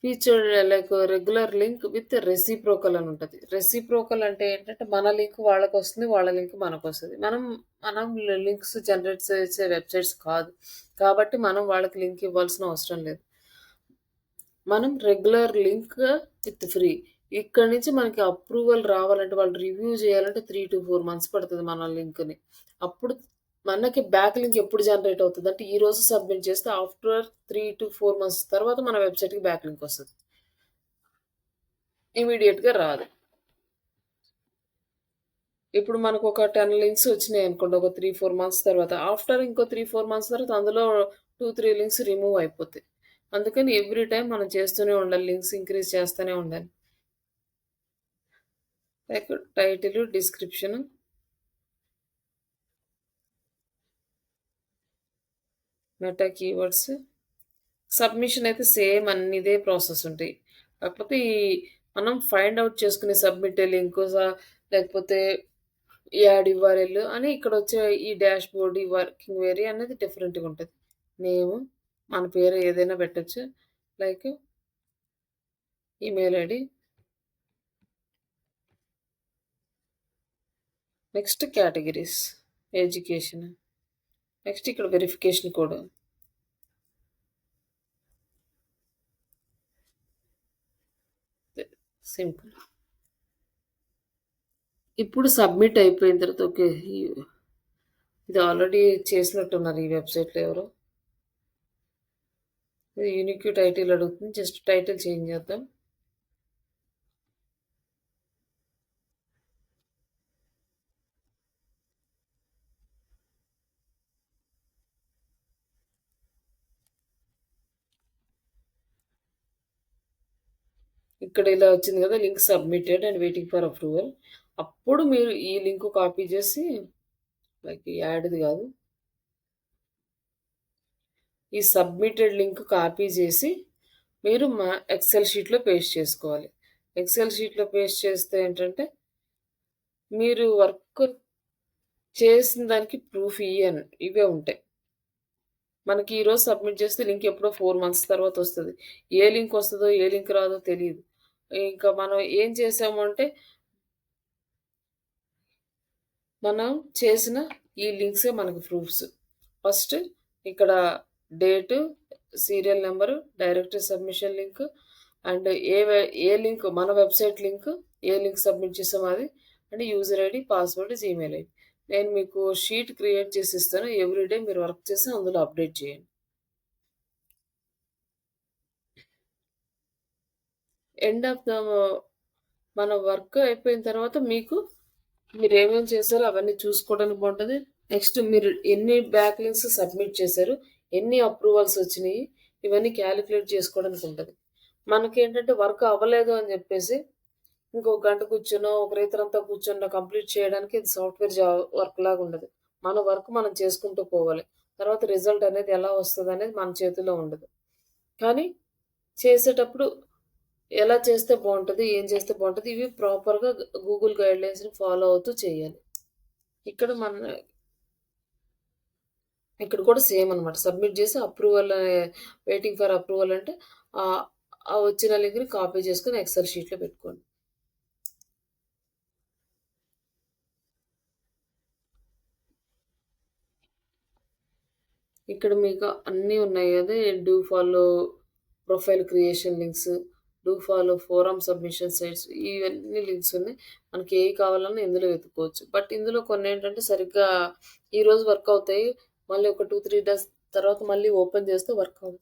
featured like regular link with reciprocal అని ఉంటుంది. రెసిప్రోకల్ అంటే ఏంటంటే మన లింక్ వాళ్ళకి వస్తుంది, వాళ్ళ లింక్ మనకు వస్తుంది. మనం లింక్స్ జనరేట్ చేసే వెబ్సైట్స్ కాదు కాబట్టి మనం వాళ్ళకి లింక్ ఇవ్వాల్సిన అవసరం లేదు. మనం రెగ్యులర్ లింక్ విత్ ఫ్రీ. ఇక్కడ నుంచి మనకి అప్రూవల్ రావాలంటే వాళ్ళు రివ్యూ చేయాలంటే 3 to 4 months పడుతుంది మన లింక్ని. అప్పుడు మనకి బ్యాక్ లింక్ ఎప్పుడు జనరేట్ అవుతుంది అంటే ఈ రోజు సబ్మిట్ చేస్తే ఆఫ్టర్ 3 to 4 months తర్వాత మన వెబ్సైట్కి బ్యాక్ లింక్ వస్తుంది, ఇమీడియట్గా రాదు. ఇప్పుడు మనకు ఒక 10 లింక్స్ వచ్చినాయి అనుకోండి ఒక 3-4 months తర్వాత, ఆఫ్టర్ ఇంకో 3-4 months తర్వాత అందులో 2-3 లింక్స్ రిమూవ్ అయిపోతాయి. అందుకని ఎవ్రీ టైం మనం చేస్తూనే ఉండాలి, లింక్స్ ఇంక్రీజ్ చేస్తూనే ఉండాలి. Like title, description, meta keywords, submission అయితే సేమ్ అన్నిదే ప్రాసెస్ ఉంటాయి. కాకపోతే మనం ఫైండ్ అవుట్ చేసుకునే సబ్మిట్ లింక్ లేకపోతే యాడ్ యుఆర్ఎల్ అని ఇక్కడ వచ్చే ఈ డాష్ బోర్డ్, ఈ వర్కింగ్ వేరీ అనేది డిఫరెంట్గా ఉంటుంది. నేమ్ మన పేరు ఏదైనా పెట్టచ్చు, like email ID. Next categories, education. Next ఇక్కడ వెరిఫికేషన్ కోడ్. సింపుల్. ఇప్పుడు సబ్మిట్ అయిపోయిన తర్వాత ఓకే, ఇది ఆల్రెడీ చేసినట్టున్నారు ఈ వెబ్సైట్లో ఎవరో. ఇది యూనిక్ టైటిల్ అడుగుతుంది, జస్ట్ టైటిల్ చేంజ్ చేద్దాం. ఇక్కడ ఇలా వచ్చింది కదా, link submitted and waiting for approval. అప్పుడు మీరు ఈ లింక్ కాపీ చేసి, లైక్ యాడ్ది కాదు, ఈ సబ్మిటెడ్ లింక్ కాపీ చేసి మీరు మా ఎక్సెల్ షీట్లో పేస్ట్ చేసుకోవాలి. ఎక్సెల్ షీట్లో పేస్ట్ చేస్తే ఏంటంటే మీరు వర్క్ చేసిన దానికి ప్రూఫ్ ఇవే ఉంటాయి. మనకి ఈరోజు సబ్మిట్ చేస్తే లింక్ ఎప్పుడో 4 months తర్వాత వస్తుంది. ఏ లింక్ వస్తుందో ఏ లింక్ రాదో తెలియదు. ఇంకా మనం ఏం చేసాము అంటే మనం చేసిన ఈ లింక్సే మనకి ప్రూఫ్స్. ఫస్ట్ ఇక్కడ date, serial number, directory submission link and A link మన వెబ్సైట్ లింక్, ఏ లింక్ సబ్మిట్ చేసామో అది, and user ID, password, Gmail ID. నేను మీకు షీట్ క్రియేట్ చేసి ఇస్తాను. ఎవ్రీడే మీరు వర్క్ చేసి అందులో అప్డేట్ చేయండి. ఎండ్ ఆఫ్ ద మన వర్క్ అయిపోయిన తర్వాత మీరేమేమి చేశారో అవన్నీ చూసుకోవడానికి బావుంటది. నెక్స్ట్ మీరు ఎన్ని బ్యాక్‌లింక్స్ సబ్మిట్ చేశారు, ఎన్ని అప్రూవల్స్ వచ్చినియి, ఇవన్నీ క్యాలిక్యులేట్ చేసుకోవడానికి ఉంటది. మనకేంటంటే వర్క్ అవ్వలేదు అని జెప్పేసి ఇంకో గంట కూర్చునో, ఒక రేత్రంతా కూర్చున్న కంప్లీట్ చేయడానికి ఇది సాఫ్ట్‌వేర్ వర్క్ లాగా ఉండదు. మన వర్క్ మనం చేసుకుంటూ పోవాలి. తర్వాత రిజల్ట్ అనేది ఎలా వస్తదనేది మన చేతుల్లో ఉండదు. కానీ చేసేటప్పుడు ఎలా చేస్తే బావుంటది? ఏం చేస్తే బావుంటది? ఇవి ప్రాపర్‌గా గూగుల్ గైడ్‌లైన్స్‌ని ఫాలో అవుతూ చేయాలి. ఇక్కడ మన ఇక్కడ కూడా సేమ్ అనమాట. సబ్మిట్ చేసి వెయిటింగ్ ఫర్ అప్రూవల్ అంటే ఆహ్, ఆ వచ్చిన లింక్‌ని కాపీ చేసుకొని ఎక్సెల్ షీట్‌లో పెట్టుకోండి. ఇక్కడ మీకు అన్నీ ఉన్నాయి గదా! Do follow profile creation links, do follow forum submission sites ఇవన్నీ లింక్స్ ఉన్నాయి. మనకి ఏవి కావాలన్నా ఇందులో వెతుక్కోవచ్చు. బట్ ఇందులో కొన్నేంటంటే సరిగ్గా ఈరోజు వర్క్ అవుతాయి. మళ్ళీ ఒక 2, 3 డేస్ తర్వాత మళ్ళీ ఓపెన్ చేస్తే వర్క్ అవ్వదు.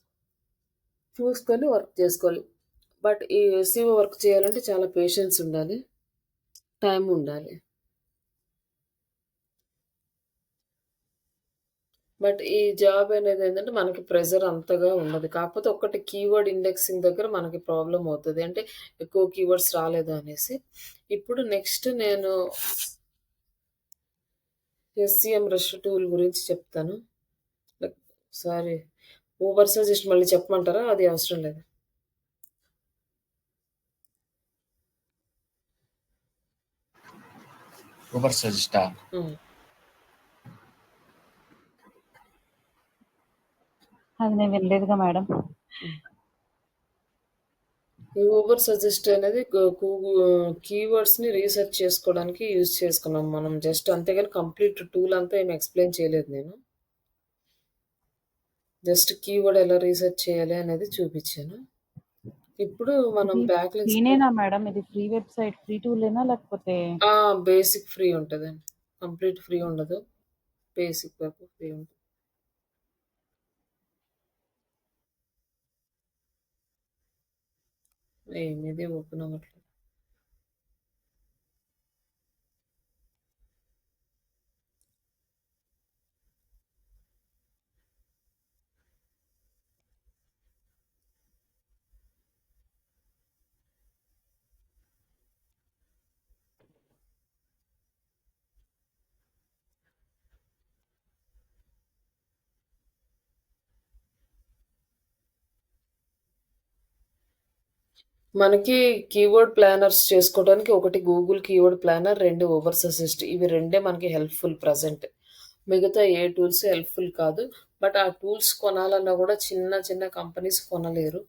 చూసుకొని వర్క్ చేసుకోవాలి. బట్ ఈ ఎస్ఈఓ వర్క్ చేయాలంటే చాలా పేషెన్స్ ఉండాలి. టైం ఉండాలి. బట్ ఈ జాబ్ అనేదేంటంటే మనకి ప్రెషర్ అంతగా ఉండదు. కాకపోతే ఒక్కటి కీవర్డ్ ఇండెక్సింగ్ దగ్గర మనకి ప్రాబ్లమ్ అవుతది. అంటే ఎక్కువ కీవర్డ్స్ రాలేదు అనేసి. ఇప్పుడు నెక్స్ట్ నేను ఎస్‌సీఎం రష్ టూల్ గురించి చెప్తాను. లైక్ సారీ ఓవర్ సజెస్ట్ మళ్ళీ చెప్పమంటారా? అది అవసరం లేదు. ఊబర్ సజెస్టా? హ్మ్. అది నేను వినలేదుగా మేడం. హ్మ్. ఈ ఊబర్ సజెస్ట్ అనేది కీవర్డ్స్‌ని రీసెర్చ్ చేసుకోవడానికి యూజ్ చేసుకున్నాం మనం. జస్ట్ అంతేగాని కంప్లీట్ టూల్ అంతా ఏమి ఎక్స్‌ప్లెయిన్ చేయలేదు నేను. జస్ట్ కీవర్డ్ ఎలా రీసెర్చ్ చేయాలి అనేది చూపిచ్చాను. ఇప్పుడు మనం ఇది బ్యాక్‌లింక్స్ ఫ్రీనేనా మేడం? ఇది ఫ్రీ వెబ్‌సైట్, ఫ్రీ టూలేనా లేకపోతే ఆ! బేసిక్ ఫ్రీ ఉంటదండి. కంప్లీట్ ఫ్రీ ఉండదు. బేసిక్ వరకు ఫ్రీ ఉంటది. ఏమిది ఓపెన్ అవ్వట్లేదు. మనకి కీవర్డ్ ప్లానర్స్ చేసుకోవడానికి ఒకటి Google keyword planner, 2 Ubersuggest. ఇవి రెండే మనకి హెల్ప్‌ఫుల్ ప్రెజెంట్. మిగతా ఏ టూల్స్ హెల్ప్‌ఫుల్ కాదు. బట్ ఆ టూల్స్ కొనాలన్నా గూడా చిన్న చిన్న కంపెనీస్ కొనలేరు.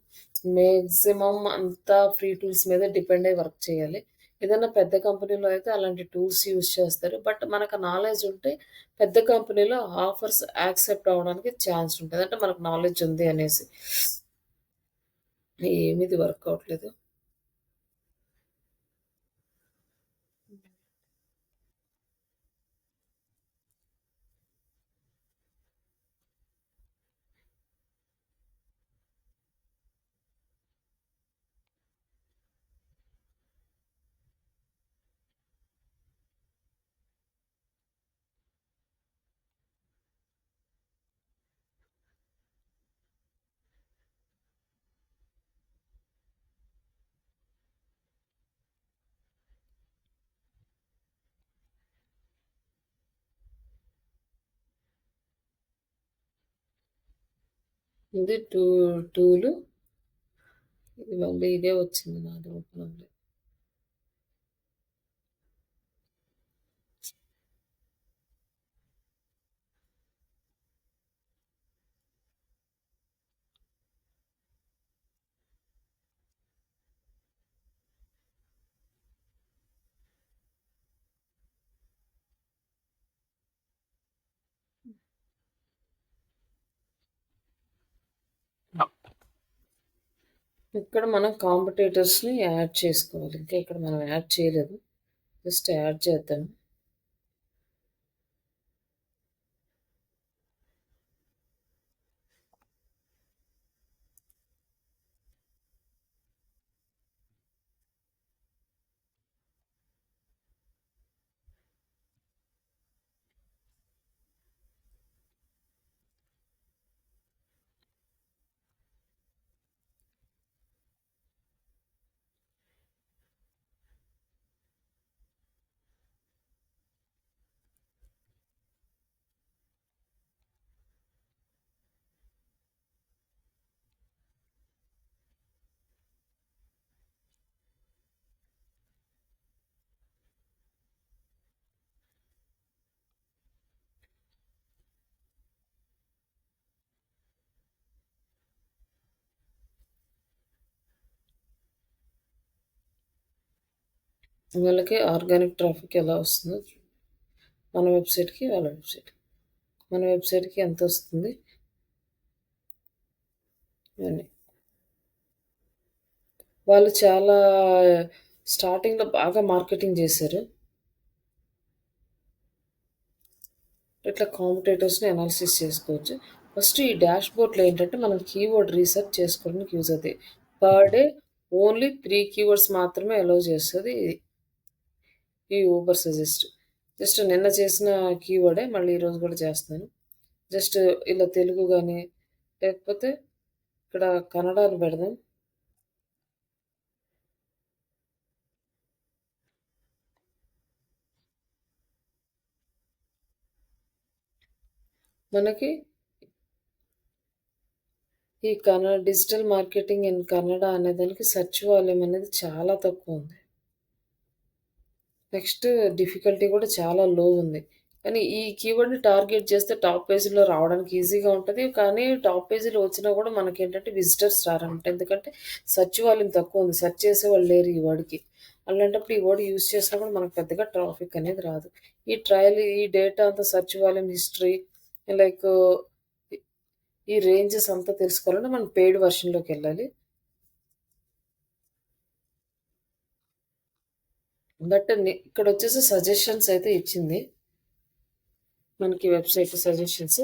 మాక్సిమం అంతా ఫ్రీ టూల్స్ మీదే డిపెండ్ అయ్యి వర్క్ చేయాలి. ఏదైనా పెద్ద కంపెనీలో అయితే అలాంటి టూల్స్ యూజ్ చేస్తారు. బట్ మనకు నాలెడ్జ్ ఉంటే పెద్ద కంపెనీలో ఆఫర్స్ యాక్సెప్ట్ అవ్వడానికి ఛాన్స్ ఉంటది. అంటే మనకు నాలెడ్జ్ ఉంది అనేసి. ఏమిది వర్క్ అవ్వట్లేదు. ఇది టూలు. ఇది మళ్ళీ ఇదే వచ్చింది నాది ఓపెన్ అవ్వలేదు. ఇక్కడ మనం కాంపిటీటర్స్‌ని యాడ్ చేసుకోవాలి. ఇంకా ఇక్కడ మనం యాడ్ చేయలేదు. జస్ట్ యాడ్ చేద్దాం. వాళ్ళకి ఆర్గానిక్ ట్రాఫిక్ ఎలా వస్తుందో మన వెబ్‌సైట్‌కి, వాళ్ళ వెబ్‌సైట్‌కి. మన వెబ్‌సైట్‌కి ఎంతొస్తుంది ఇవన్నీ. వాళ్ళు చాలా స్టార్టింగ్‌లో బాగా మార్కెటింగ్ చేశారు. ఇట్లా కాంపిటేటర్స్‌ని అనాలిసిస్ చేసుకోవచ్చు. ఫస్ట్ ఈ డాష్‌బోర్డ్‌లో ఏంటంటే మనం కీవర్డ్ రీసెర్చ్ చేసుకోవడానికి యూజ్ అవుతాయి. పర్ డే ఓన్లీ 3 కీవర్డ్స్ మాత్రమే అలౌ చేస్తది ఈ ఊబర్ సజెస్ట్. జస్ట్ నిన్న చేసిన కీవర్డే మళ్ళీ ఈరోజు కూడా చేస్తున్నాను. జస్ట్ ఇలా తెలుగు గాని, లేకపోతే ఇక్కడ కన్నడ అని పెడదాం. మనకి ఈ డిజిటల్ మార్కెటింగ్ ఇన్ కన్నడ అనే దానికి సెర్చ్ వాల్యూమ్ అనేది చాలా తక్కువ ఉంది. నెక్స్ట్ డిఫికల్టీ కూడా చాలా లో ఉంది. కానీ ఈ కీవర్డ్‌ని టార్గెట్ చేస్తే టాప్ పేజ్‌లో రావడానికి ఈజీగా ఉంటది. కానీ టాప్ పేజ్‌లో వచ్చినా కూడా మనకేంటంటే విజిటర్స్ రారనమాట. ఎందుకంటే సెర్చ్ వాల్యూమ్ తక్కువ ఉంది. సెర్చ్ చేసేవాళ్ళు లేరు ఈ వర్డ్‌కి. అలాంటప్పుడు ఈ వర్డ్ యూజ్ చేసినా కూడా మనకు పెద్దగా ట్రాఫిక్ అనేది రాదు. ఈ డేటా అంతా సెర్చ్ వాల్యూమ్ హిస్టరీ లైక్ ఈ రేంజెస్ అంతా తెలుసుకోవాలంటే మనం పెయిడ్ వెర్షన్‌లోకెళ్ళాలి. బట్ ఇక్కడొచ్చేసి సజెషన్స్ అయితే ఇచ్చింది. మనకి వెబ్‌సైట్ సజెషన్స్.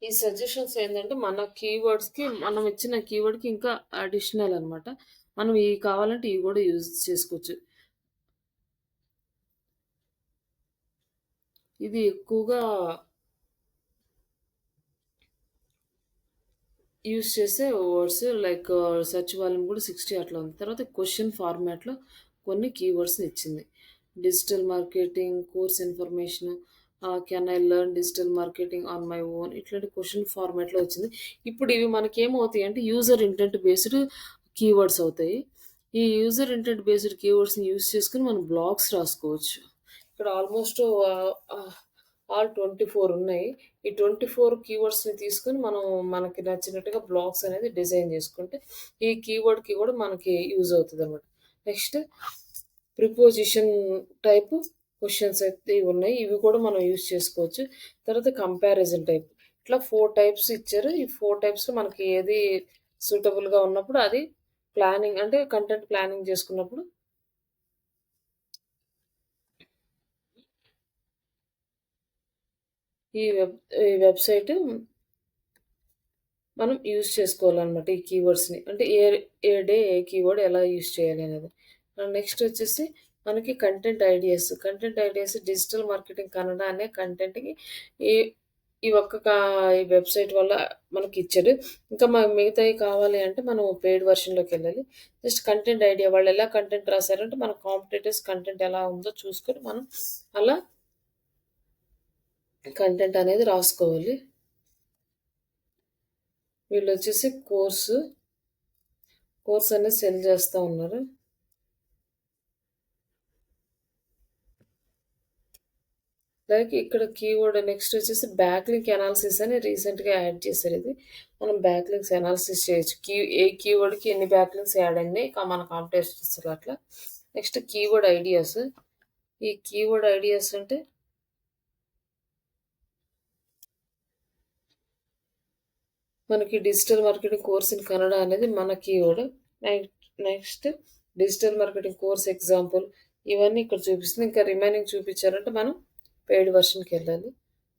ఈ సజెషన్స్ ఏంటంటే మన కీవర్డ్స్‌కి మనం ఇచ్చిన కీవర్డ్‌కి ఇంకా అడిషనల్ అనమాట. మనం ఇవి కావాలంటే ఇవి కూడా యూజ్ చేసుకోవచ్చు. ఇది ఎక్కువగా యూజ్ చేసే వర్డ్స్ లైక్ సెర్చ్ వాల్యూమ్ కూడా 60 అట్లా ఉంది. తర్వాత క్వెషన్ ఫార్మాట్‌లో కొన్ని కీవర్డ్స్‌ని ఇచ్చింది. Digital marketing, course information, can I learn digital marketing on my own ఇట్లాంటి క్వెషన్ ఫార్మాట్‌లో వచ్చింది. ఇప్పుడు ఇవి మనకేమవుతాయి అంటే యూజర్ ఇంటెంట్ బేస్డ్ కీవర్డ్స్ అవుతాయి. ఈ యూజర్ ఇంటెంట్ బేస్డ్ కీవర్డ్స్‌ని యూజ్ చేసుకొని మనం బ్లాగ్స్ రాసుకోవచ్చు. ఇక్కడ ఆల్మోస్ట్ ఆల్ 24 ఉన్నాయి. ఈ 24 కీవర్డ్స్‌ని తీసుకొని మనం మనకి నచ్చినట్టుగా బ్లాగ్స్ అనేది డిజైన్ చేసుకుంటే, ఈ కీవర్డ్‌కి కూడా మనకి యూజ్ అవుతదనమాట. నెక్స్ట్ ప్రిపోజిషన్ టైప్ క్వెషన్స్ అయితే ఉన్నాయి. ఇవి కూడా మనం యూజ్ చేసుకోవచ్చు. తర్వాత కంపారిజన్ టైప్. ఇట్లా 4 టైప్స్ ఇచ్చారు. ఈ 4 టైప్స్‌లో మనకి ఏది సూటబుల్‌గా ఉన్నప్పుడు అది ప్లానింగ్ అంటే కంటెంట్ ప్లానింగ్ చేసుకున్నప్పుడు ఈ వెబ్ ఈ వెబ్‌సైట్ మనం యూజ్ చేసుకోవాలనమాట ఈ కీవర్డ్స్‌ని. అంటే ఏ డే ఏ కీవర్డ్ ఎలా యూజ్ చేయాలి అనేది. నెక్స్ట్ వచ్చేసి మనకి content ideas digital marketing Kannada అనే కంటెంట్‌కి ఈ ఈ ఒక్క ఈ వెబ్‌సైట్ వల్ల మనకిచ్చాడు. ఇంకా మిగతాయి కావాలి అంటే మనం పెయిడ్ వెర్షన్‌లోకెళ్ళాలి. జస్ట్ కంటెంట్ ఐడియా వాళ్ళు ఎలా కంటెంట్ రాసారంటే మన కాంపిటీటర్స్ కంటెంట్ ఎలా ఉందో చూసుకొని మనం అలా కంటెంట్ అనేది రాసుకోవాలి. వీళ్ళొచ్చేసి కోర్స్ అనేది సెల్ చేస్తా ఉన్నారు. లైక్ ఇక్కడ కీవర్డ్ నెక్స్ట్ వచ్చేసి బ్యాక్ లింక్ అనాలిసిస్ అని రీసెంట్‌గా యాడ్ చేశారు ఇది. మనం బ్యాక్ లింక్స్ అనాలిసిస్ చేయొచ్చు. ఏ కీవర్డ్‌కి ఎన్ని బ్యాక్ లింక్స్ యాడ్ అయినాయి మన కాంపిటీటర్స్‌లో అట్లా. Next keyword ideas. ఈ కీవర్డ్ ఐడియాస్ అంటే మనకి digital marketing course in Kannada అనేది మన keyword. Next digital marketing course example ఇవన్నీ ఇక్కడ చూపిస్తుంది. ఇంకా రిమైనింగ్ చూపించారంటే మనం పెయిడ్ వెర్షన్‌కెళ్ళాలి.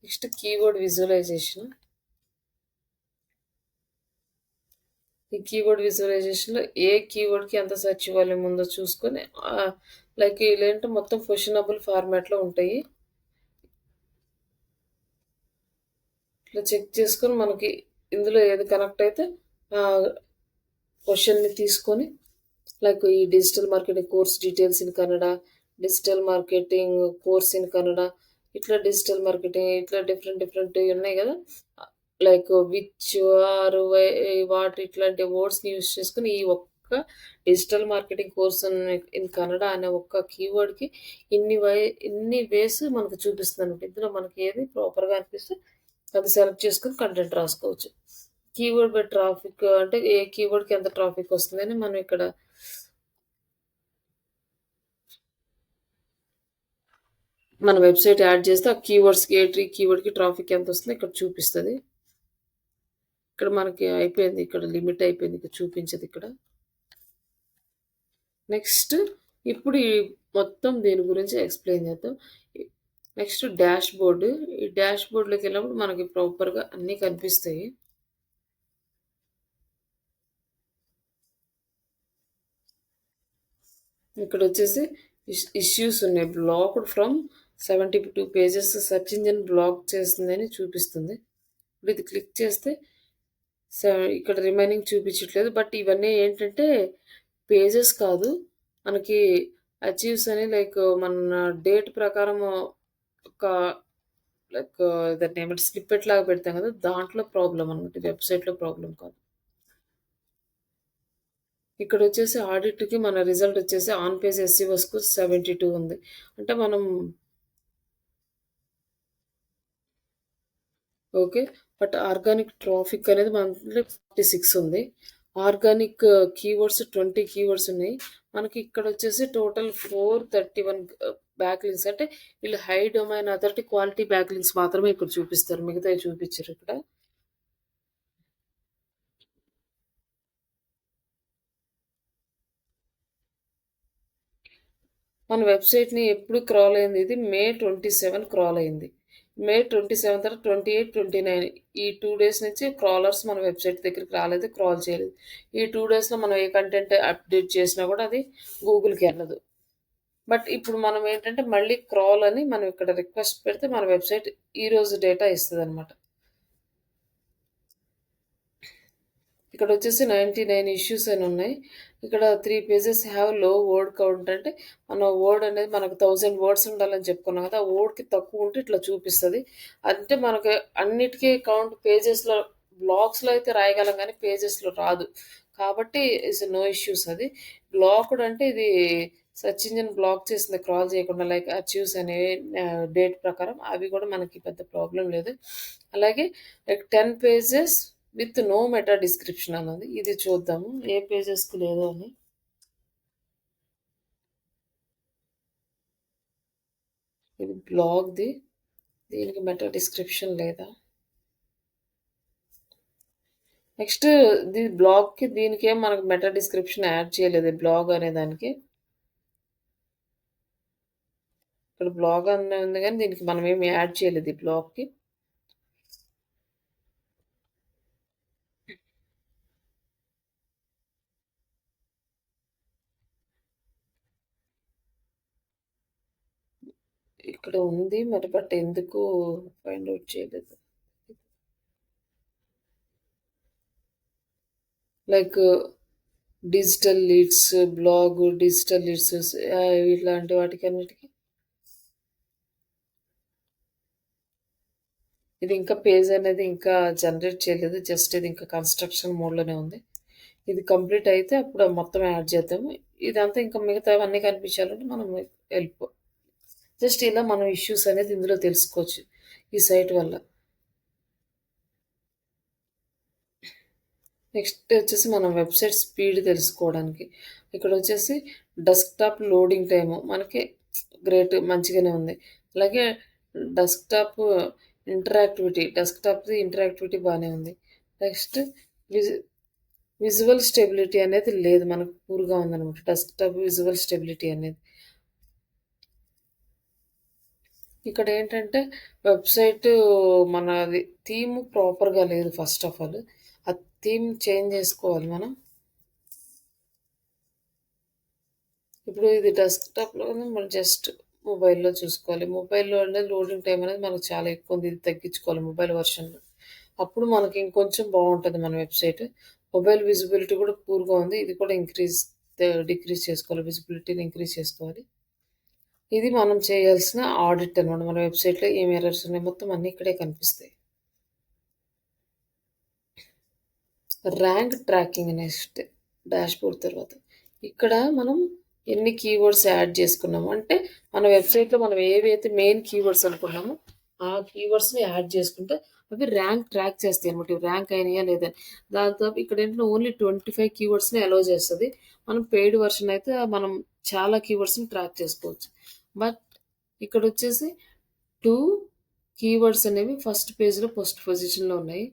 Next keyword visualisation. ఈ కీవర్డ్ విజువలైజేషన్‌లో ఏ కీవర్డ్‌కి ఎంత సెర్చ్ వాల్యూమ్ ఉందో చూసుకొని లైక్ ఈళ్ళేంటి మొత్తం క్వెషనబుల్ ఫార్మాట్‌లో ఉంటాయి. ఇట్లా చెక్ చేసుకొని మనకి ఇందులో ఏది కనెక్ట్ అయితే క్వెషన్‌ని తీసుకొని లైక్ ఈ digital marketing course details in Kannada, digital marketing course in Kannada, ఇట్లా డిజిటల్ మార్కెటింగ్ ఇట్లా డిఫరెంట్ డిఫరెంట్ ఉన్నాయి గదా! Like which are why what ఇట్లాంటి వర్డ్స్‌ని యూజ్ చేసుకొని ఈ ఒక్క digital marketing course in Kannada అనే ఒక్క కీవర్డ్‌కి ఇన్ని వేస్ మనకు చూపిస్తుందనమాట. ఇందులో మనకి ఏది ప్రాపర్‌గా అనిపిస్తే అది సెలెక్ట్ చేసుకొని కంటెంట్ రాసుకోవచ్చు. కీవర్డ్ బై ట్రాఫిక్ అంటే ఏ కీవర్డ్‌కి ఎంత ట్రాఫిక్ వస్తుందని మనం ఇక్కడ మన వెబ్‌సైట్ యాడ్ చేస్తే ఆ కీవర్డ్స్‌కి కీవర్డ్‌కి ట్రాఫిక్ ఎంతొస్తుందో ఇక్కడ చూపిస్తది. ఇక్కడ మనకి అయిపోయింది. ఇక్కడ లిమిట్ అయిపోయింది. ఇక్కడ చూపించదు ఇక్కడ. నెక్స్ట్ ఇప్పుడు ఈ మొత్తం దీని గురించి ఎక్స్‌ప్లెయిన్ చేద్దాం. Next dashboard. ఈ డాష్‌బోర్డ్‌లోకెళ్ళినప్పుడు మనకి ప్రాపర్‌గా అన్నీ కనిపిస్తాయి. ఇక్కడొచ్చేసి ఇష్యూస్ ఉన్నాయి. Blocked from 72 pages search engine block చేస్తుందని చూపిస్తుంది. ఇప్పుడు ఇది క్లిక్ చేస్తే ఇక్కడ రిమైనింగ్ చూపించట్లేదు. బట్ ఇవన్నీ ఏంటంటే పేజెస్ కాదు. మనకి అచీవ్స్ అని లైక్ మన డేట్ ప్రకారం ఒక లైక్ దాన్ని ఏమంటే స్నిప్పెట్ లాగా పెడతాం కదా! దాంట్లో ప్రాబ్లమ్ అనమాట. వెబ్‌సైట్‌లో ప్రాబ్లమ్ కాదు. ఇక్కడొచ్చేసి ఆడిట్‌కి మన రిజల్ట్ వచ్చేసి ఆన్ పేజ్ ఎస్‌సీఓస్‌కు 72 ఉంది. అంటే మనం ఓకే. బట్ ఆర్గానిక్ ట్రాఫిక్ అనేది మంత్లీ 46 ఉంది. ఆర్గానిక్ కీవర్డ్స్ 20 కీవర్డ్స్ ఉన్నాయి. మనకి ఇక్కడొచ్చేసి టోటల్ 431 బ్యాక్ లింక్స్ అంటే వీళ్ళు high domain authority quality back links మాత్రమే ఇక్కడ చూపిస్తారు. మిగతావి చూపించరు ఇక్కడ. మన వెబ్‌సైట్‌ని ఎప్పుడు క్రాల్ అయింది ఇది మే 27 క్రాల్ అయింది. మే 27 తర్వాత 28, 29 ఈ 2 డేస్ నుంచి క్రాలర్స్ మన వెబ్‌సైట్ దగ్గరికి రాలేదు. క్రాల్ చేయలేదు. ఈ 2 డేస్‌లో మనం ఏ కంటెంట్ అప్డేట్ చేసినా కూడా అది గూగుల్‌కి ఎళ్ళదు. బట్ ఇప్పుడు మనం ఏంటంటే మళ్ళీ క్రాల్ అని మనం ఇక్కడ రిక్వెస్ట్ పెడితే మన వెబ్‌సైట్ ఈరోజు డేటా ఇస్తదనమాట. ఇక్కడొచ్చేసి 99 ఇష్యూస్ అని ఉన్నాయి. ఇక్కడ 3 pages have low word count అంటే మన వర్డ్ అనేది మనకు 1000 వర్డ్స్ ఉండాలని చెప్పుకున్నాం కదా! ఆ వర్డ్‌కి తక్కువ ఉంటే ఇట్లా చూపిస్తది. అంటే మనకు అన్నిటికి కౌంట్ పేజెస్‌లో బ్లాక్స్‌లో అయితే రాయగలం గానీ పేజెస్‌లో రాదు. కాబట్టి నో ఇష్యూస్ అది. బ్లాక్డ్ అంటే ఇది సెర్చ్ ఇంజిన్ బ్లాక్ చేసింది క్రాల్ చేయకుండా లైక్ అచీవ్స్ అనే డేట్ ప్రకారం అవి కూడా మనకి పెద్ద ప్రాబ్లమ్ లేదు. అలాగే like 10 pages with no meta description అన్నది. ఇది చూద్దాము ఏ పేజెస్‌కి లేదో అని. ఇది బ్లాగ్‌ది. దీనికి మెటా డిస్క్రిప్షన్ లేదా? నెక్స్ట్ బ్లాగ్‌కి దీనికేం మనకు మెటా డిస్క్రిప్షన్ యాడ్ చేయలేదు. బ్లాగ్ అనే దానికి. ఇక్కడ బ్లాగ్ అనే ఉంది గానీ దీనికి మనం ఏమి యాడ్ చేయలేదు ఈ బ్లాగ్‌కి. ఇక్కడ ఉంది మరి బట్ ఎందుకు ఫైండ్ ఔట్ చేయలేదు. Like digital leads, blog, digital leads ఇట్లాంటి వాటికన్నిటికి ఇది ఇంకా పేజ్ అనేది ఇంకా జనరేట్ చేయలేదు. జస్ట్ ఇది ఇంకా కన్‌స్ట్రక్షన్ మోడ్‌లోనే ఉంది. ఇది కంప్లీట్ అయితే అప్పుడు మొత్తం యాడ్ చేద్దాము. ఇదంతా ఇంకా మిగతావన్నీ కనిపించాలంటే మనం వెళ్ళిపో జస్ట్ ఇలా మనం ఇష్యూస్ అనేది ఇందులో తెలుసుకోవచ్చు ఈ సైట్ వల్ల. నెక్స్ట్ వచ్చేసి మనం వెబ్‌సైట్ స్పీడ్ తెలుసుకోవడానికి. ఇక్కడొచ్చేసి డెస్క్‌టాప్ లోడింగ్ టైము మనకి గ్రేట్ మంచిగానే ఉంది. అలాగే డెస్క్‌టాప్ డెస్క్‌టాప్‌ది ఇంటరాక్టివిటీ బానే ఉంది. నెక్స్ట్ విజు విజువల్ స్టెబిలిటీ అనేది లేదు. మనకు పూర్‌గా ఉందనమాట. డెస్క్‌టాప్ విజువల్ స్టెబిలిటీ అనేది. ఇక్కడేంటంటే వెబ్‌సైటు మనది థీమ్ ప్రాపర్‌గా లేదు ఫస్ట్ ఆఫ్ ఆల్. ఆ థీమ్ చేంజ్ చేసుకోవాలి మనం. ఇప్పుడు ఇది డెస్క్‌టాప్‌లోనే మనం జస్ట్ మొబైల్‌లో చూసుకోవాలి. మొబైల్‌లో అనేది లోడింగ్ టైమ్ అనేది మనకు చాలా ఎక్కువ ఉంది. ఇది తగ్గించుకోవాలి మొబైల్ వెర్షన్‌లో. అప్పుడు మనకి ఇంకొంచెం బావుంటది మన వెబ్‌సైట్. మొబైల్ విజిబిలిటీ కూడా పూర్‌గా ఉంది. ఇది కూడా డిక్రీజ్ చేసుకోవాలి. విజిబిలిటీని ఇంక్రీజ్ చేసుకోవాలి. ఇది మనం చేయాల్సిన ఆడిట్ అనమాట. మన వెబ్‌సైట్‌లో ఏం ఎర్రర్స్ ఉన్నాయి మొత్తం అన్నీ ఇక్కడే కనిపిస్తాయి. ర్యాంక్ ట్రాకింగ్ నెక్స్ట్ డాష్‌బోర్డ్ తర్వాత. ఇక్కడ మనం ఎన్ని కీవర్డ్స్ యాడ్ చేసుకున్నాము అంటే మన వెబ్‌సైట్‌లో మనం ఏవైతే మెయిన్ కీవర్డ్స్ అనుకున్నామో ఆ కీవర్డ్స్‌ని యాడ్ చేసుకుంటే అవి ర్యాంక్ ట్రాక్ చేస్తాయి అన్నమాట. ఇవి ర్యాంక్ అయినాయా లేదా అని. దాంతో ఇక్కడ ఏంటంటే ఓన్లీ 25 కీవర్డ్స్‌ని అలౌ చేస్తది. మనం పెయిడ్ వెర్షన్ అయితే మనం చాలా కీవర్డ్స్‌ని ట్రాక్ చేసుకోవచ్చు. బట్ ఇక్కడొచ్చేసి 2 కీవర్డ్స్ అనేవి ఫస్ట్ పేజ్‌లో ఫస్ట్ పొజిషన్‌లో ఉన్నాయి.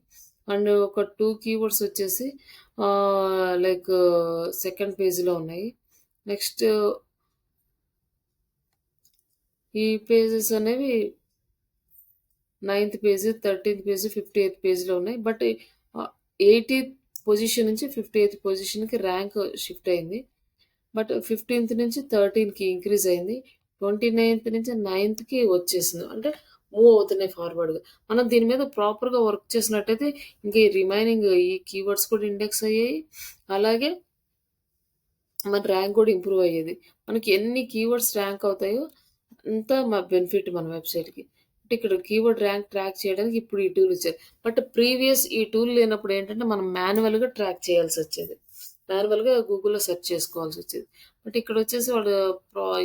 అండ్ ఒక 2 కీవర్డ్స్ వచ్చేసి లైక్ సెకండ్ పేజ్‌లో ఉన్నాయి. నెక్స్ట్ ఈ పేజెస్ అనేవి 9థ్ పేజ్, 13థ్ పేజ్, 58థ్ పేజ్‌లో ఉన్నాయి. బట్ 80థ్ పొజిషన్ నుంచి 58థ్ పొజిషన్‌కి ర్యాంక్ షిఫ్ట్ అయింది. బట్ 15థ్ నుంచి 13కి ఇంక్రీజ్ అయింది. 29థ్ నుంచి 9థ్‌కి వచ్చేసింది. అంటే మూవ్ అవుతున్నాయి ఫార్వర్డ్‌గా. మనం దీని మీద ప్రాపర్‌గా వర్క్ చేసినట్టయితే ఇంక ఈ రిమైనింగ్ ఈ కీవర్డ్స్ కూడా ఇండెక్స్ అయ్యాయి. అలాగే మన ర్యాంక్ కూడా ఇంప్రూవ్ అయ్యేది. మనకి ఎన్ని కీవర్డ్స్ ర్యాంక్ అవుతాయో అంత బెనిఫిట్ మన వెబ్‌సైట్‌కి. అంటే ఇక్కడ కీవర్డ్ ర్యాంక్ ట్రాక్ చేయడానికి ఇప్పుడు ఈ టూల్ ఇచ్చారు. బట్ ప్రీవియస్ ఈ టూల్ లేనప్పుడు ఏంటంటే మనం మాన్యువల్‌గా ట్రాక్ చేయాల్సొచ్చేది. మాన్యువల్‌గా గూగుల్‌లో సెర్చ్ చేసుకోవాల్సొచ్చేది. బట్ ఇక్కడొచ్చేసి వాడు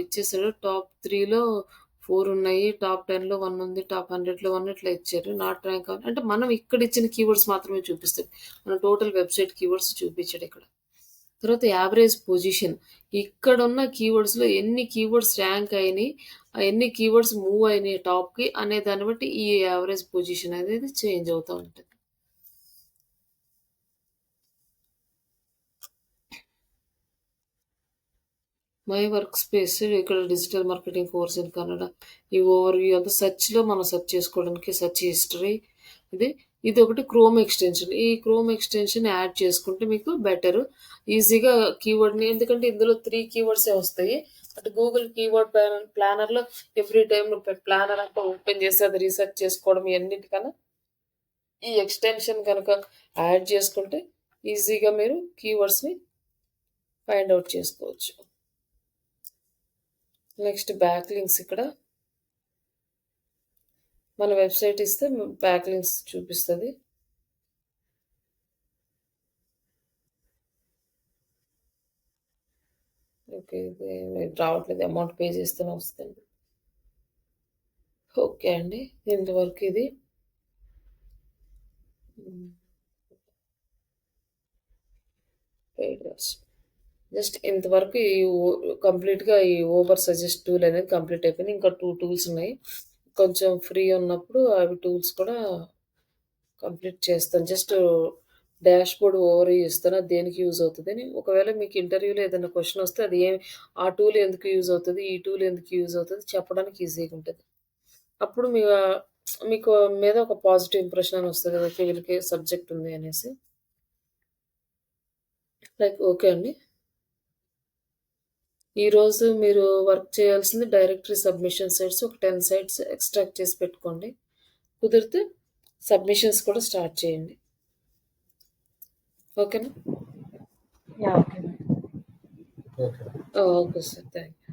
ఇచ్చేసాడు. టాప్ 3లో 4 ఉన్నాయి. టాప్ 10లో 1 ఉంది. టాప్ 100లో 1 ఇట్లా ఇచ్చారు. నాట్ ర్యాంక్ అంటే మనం ఇక్కడ ఇచ్చిన కీవర్డ్స్ మాత్రమే చూపిస్తాడు. మన టోటల్ వెబ్‌సైట్ కీవర్డ్స్ చూపించడు ఇక్కడ. తర్వాత యావరేజ్ పొజిషన్. ఇక్కడున్న కీవర్డ్స్‌లో ఎన్ని కీవర్డ్స్ ర్యాంక్ అయినియి, ఎన్ని కీవర్డ్స్ మూవ్ అయినియి టాప్‌కి అనే దాన్ని బట్టి ఈ యావరేజ్ పొజిషన్ అనేది చేంజ్ అవుతా ఉంటది. మై వర్క్ స్పేస్ ఇక్కడ digital marketing course in Kannada. ఈ ఓవర్‌వ్యూ అంతా సెర్చ్‌లో మనం సెర్చ్ చేసుకోవడానికి సెర్చ్ హిస్టరీ ఇది. ఇదొకటి క్రోమ్ ఎక్స్‌టెన్షన్. ఈ క్రోమ్ ఎక్స్‌టెన్షన్ యాడ్ చేసుకుంటే మీకు బెటరు. ఈజీగా కీవర్డ్‌ని ఎందుకంటే ఇందులో 3 కీవర్డ్సే వస్తాయి. బట్ గూగుల్ కీవర్డ్ ప్లానర్‌లో ఎవ్రీ టైమ్ నువ్వు ప్లానర్ అంతా ఓపెన్ చేసి అది రీసెర్చ్ చేసుకోవడం ఇయన్నిటికన్నా ఈ ఎక్స్‌టెన్షన్ గనక యాడ్ చేసుకుంటే ఈజీగా మీరు కీవర్డ్స్‌ని ఫైండ్ ఔట్ చేసుకోవచ్చు. నెక్స్ట్ బ్యాక్ లింక్స్ ఇక్కడ మన వెబ్‌సైట్ ఇస్తే బ్యాక్ లింక్స్ చూపిస్తది. ఓకే. ఇది రావట్లేదు. అమౌంట్ పే చేస్తేనే వస్తుంది. ఓకే అండి. ఇంతవరకు ఇది. హ్మ్. Paid version. జస్ట్ ఇంతవరకు ఈ కంప్లీట్‌గా ఈ ఓవర్ సజెస్ట్ టూల్ అనేది కంప్లీట్ అయిపోయింది. ఇంకా 2 టూల్స్ ఉన్నాయి. కొంచెం ఫ్రీ ఉన్నప్పుడు అవి టూల్స్ కూడా కంప్లీట్ చేస్తాను. జస్ట్ డాష్‌బోర్డ్ ఓవర్‌వ్యూ ఇస్తాను. అది దేనికి యూజ్ అవుతదని. ఒకవేళ మీకు ఇంటర్వ్యూలో ఏదైనా క్వెషన్ వస్తే అది ఆ టూల్ ఎందుకు యూజ్ అవుతది? ఈ టూల్ ఎందుకు యూజ్ అవుతది? చెప్పడానికి ఈజీగా ఉంటది. అప్పుడు మీకు మీద ఒక పాజిటివ్ ఇంప్రెషన్ అని వస్తది కదా! ఓకే. వీళ్ళకి సబ్జెక్ట్ ఉంది అనేసి. లైక్ ఓకే అండి. ఈరోజు మీరు వర్క్ చేయాల్సింది డైరెక్టరీ సబ్మిషన్ సైట్స్ ఒక 10 సైట్స్ ఎక్స్ట్రాక్ట్ చేసి పెట్టుకోండి. కుదిరితే సబ్మిషన్స్ కూడా స్టార్ట్ చేయండి. ఓకేనా? Yeah! Okay. Okay. Okay sir. Thanks.